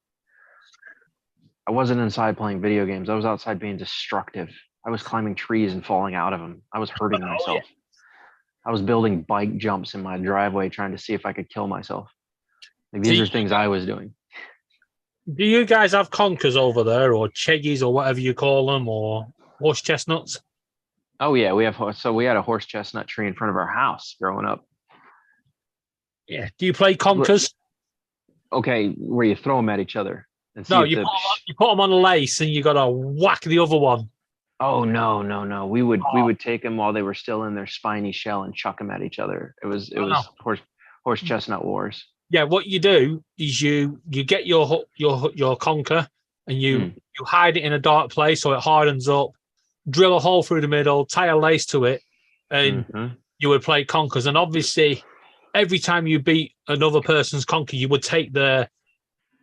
I wasn't inside playing video games. I was outside being destructive. I was climbing trees and falling out of them. I was hurting myself. I was building bike jumps in my driveway trying to see if I could kill myself. Like, these are things I was doing. Do you guys have conkers over there, or cheggies, or whatever you call them, or horse chestnuts? Oh yeah, we had a horse chestnut tree in front of our house growing up. Yeah. Do you play conkers? Okay, where you throw them at each other. And see No, if you put them on a lace and you got to whack the other one. Oh no. We would take them while they were still in their spiny shell and chuck them at each other. It was horse chestnut wars. Yeah, what you do is you get your conker and you hide it in a dark place so it hardens up, drill a hole through the middle, tie a lace to it, and you would play conkers. And obviously, every time you beat another person's conker, you would take their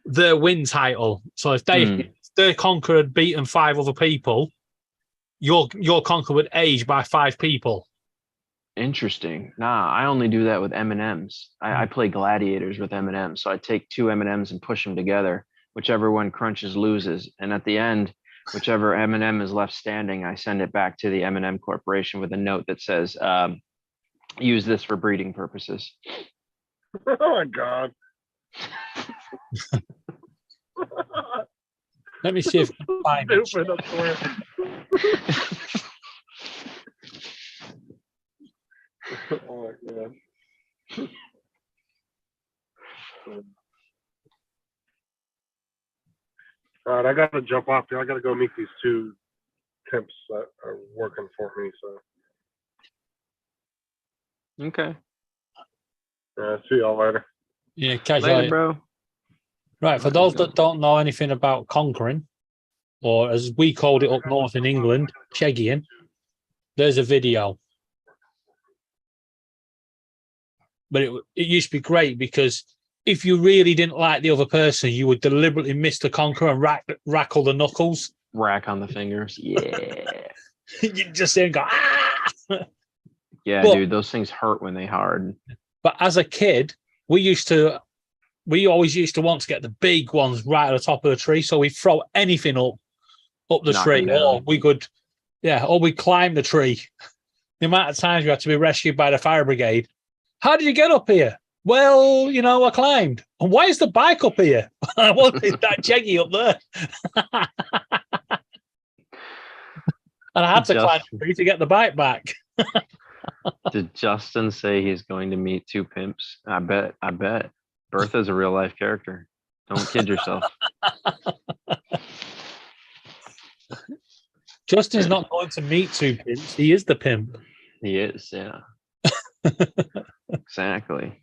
win title. So if their conker had beaten 5 other people, your conker would age by 5 people. Interesting. Nah, I only do that with M&Ms. I play gladiators with M&Ms. So I take 2 M&Ms and push them together. Whichever one crunches loses. And at the end, whichever M&M is left standing, I send it back to the M&M Corporation with a note that says, use this for breeding purposes. Oh my God. Let me see if I can find it. Stupid, I swear. Oh my God. All right, I got to jump off here. I got to go meet these 2 temps that are working for me. So. Okay. See y'all later. Yeah, catch you Later, later, bro. Right, for those that don't know anything about conquering, or as we called it up north in England, chegging, there's a video. But it used to be great because if you really didn't like the other person, you would deliberately miss the conquer and rackle the knuckles. Rack on the fingers. Yeah. You just then go, ah! Yeah, dude, those things hurt when they hard. But as a kid, we always used to want to get the big ones right at the top of the tree. So we'd throw anything up the Knock tree, them or down. or we'd climb the tree. The amount of times we had to be rescued by the fire brigade. How did you get up here? Well, I climbed. And why is the bike up here? Well, it's that jeggy up there. And I had to climb the tree to get the bike back. Did Justin say he's going to meet 2 pimps? I bet. Bertha's a real life character. Don't kid yourself. Justin's not going to meet 2 pimps. He is the pimp. He is, yeah. Exactly.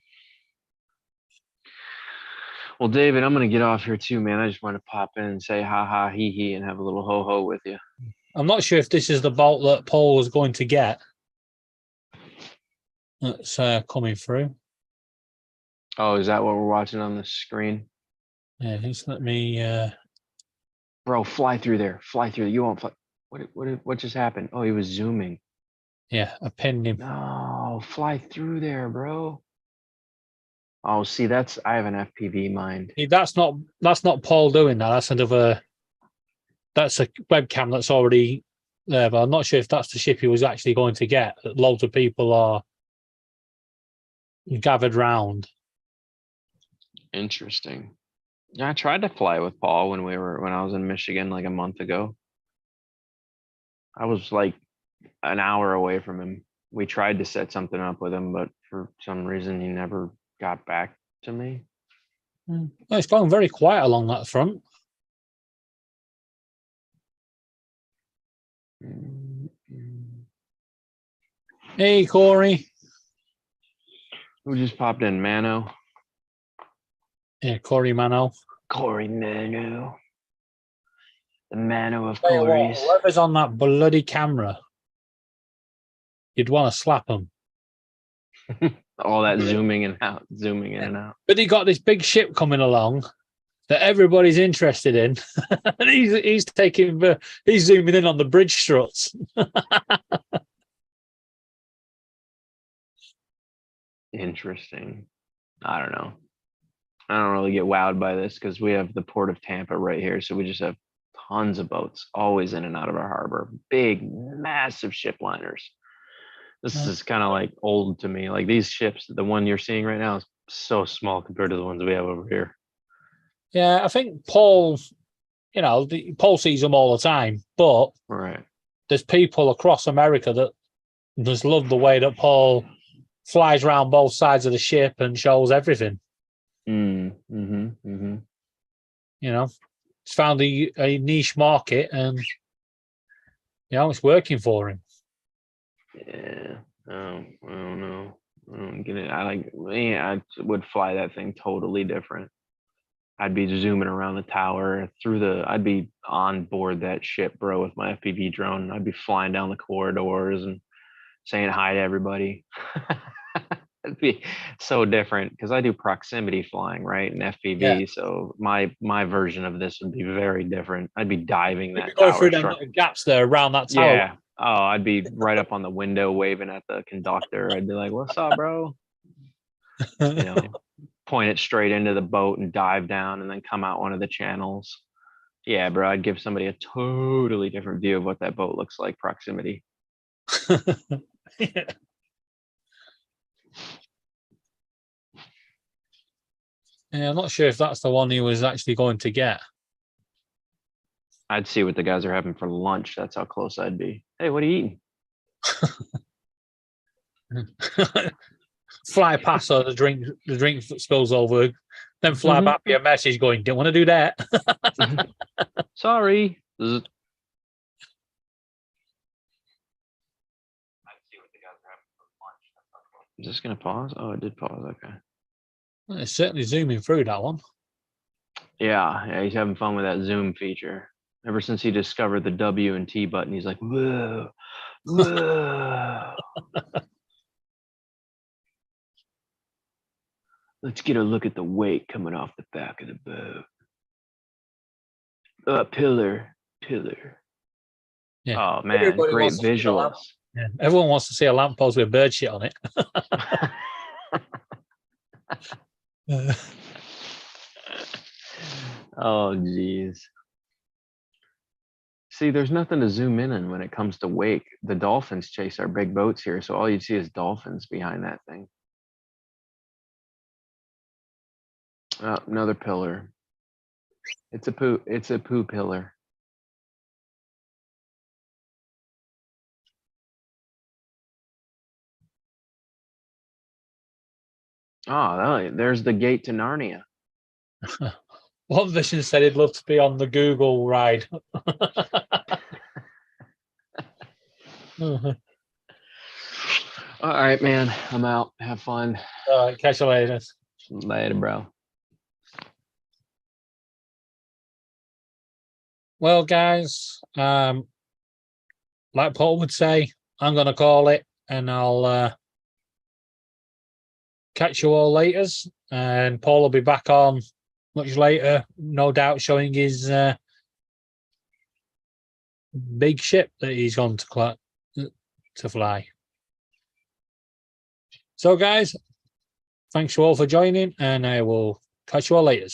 Well, David, I'm gonna get off here too, man. I just want to pop in and say ha ha he he and have a little ho ho with you. I'm not sure if this is the bolt that Paul was going to get. That's coming through. Oh, is that what we're watching on the screen? Yeah, just let me. Bro, fly through there. Fly through. You won't fly. What just happened? Oh, he was zooming. Yeah, I pinned him. No, fly through there, bro. Oh, see, I have an FPV mind. That's not Paul doing that. That's a webcam that's already there, but I'm not sure if that's the ship he was actually going to get. Loads of people are gathered round. Interesting. Yeah, I tried to fly with Paul when I was in Michigan like a month ago. I was like an hour away from him. We tried to set something up with him, but for some reason he never got back to me. Well, it's going very quiet along that front. Hey, Corey. Who just popped in? Mano? Yeah, Corey Mano. Corey Mano. The Mano of Tell you what, Corey's. whoever's on that bloody camera, you'd want to slap him. All that zooming in and out. But he got this big ship coming along that everybody's interested in. And he's zooming in on the bridge struts. Interesting. I don't know. I don't really get wowed by this because we have the port of Tampa right here. So we just have tons of boats always in and out of our harbor. Big, massive ship liners. This is kind of like old to me. Like these ships, the one you're seeing right now is so small compared to the ones we have over here. Yeah, I think Paul, Paul sees them all the time, but right. There's people across America that just love the way that Paul flies around both sides of the ship and shows everything. It's found a niche market and, it's working for him. Yeah. I don't know. I don't get it. I would fly that thing totally different. I'd be zooming around the tower I'd be on board that ship, bro, with my FPV drone. I'd be flying down the corridors and saying hi to everybody. It'd be so different because I do proximity flying, right? And FPV. Yeah. So my version of this would be very different. I'd be diving that tower. Go through them gaps there around that tower. Yeah. Oh, I'd be right up on the window waving at the conductor. I'd be like, "What's up, bro?" Point it straight into the boat and dive down and then come out one of the channels. Yeah, bro, I'd give somebody a totally different view of what that boat looks like proximity. Yeah. Yeah, I'm not sure if that's the one he was actually going to get. I'd see what the guys are having for lunch. That's how close I'd be. Hey, what are you eating? Fly past so the drink spills over, then fly back your message going, "Didn't want to do that." Sorry. Is this gonna pause? Oh, it did pause. Okay. Well, it's certainly zooming through that one. Yeah, he's having fun with that zoom feature. Ever since he discovered the W and T button, he's like, whoa, whoa. Let's get a look at the wake coming off the back of the boat. Pillar. Yeah. Oh man, Everybody great visuals. Yeah. Everyone wants to see a lamppost with bird shit on it. Oh geez. See, there's nothing to zoom in on when it comes to wake. The dolphins chase our big boats here, so all you see is dolphins behind that thing. Oh, another pillar. It's a poo pillar. Oh, there's the gate to Narnia. One Vision said he'd love to be on the Google ride. All right, man. I'm out. Have fun. All right, catch you later. Later, bro. Well, guys, like Paul would say, I'm going to call it, and I'll catch you all later. And Paul will be back on much later, no doubt, showing his big ship that he's going to fly. So, guys, thanks you all for joining, and I will catch you all later.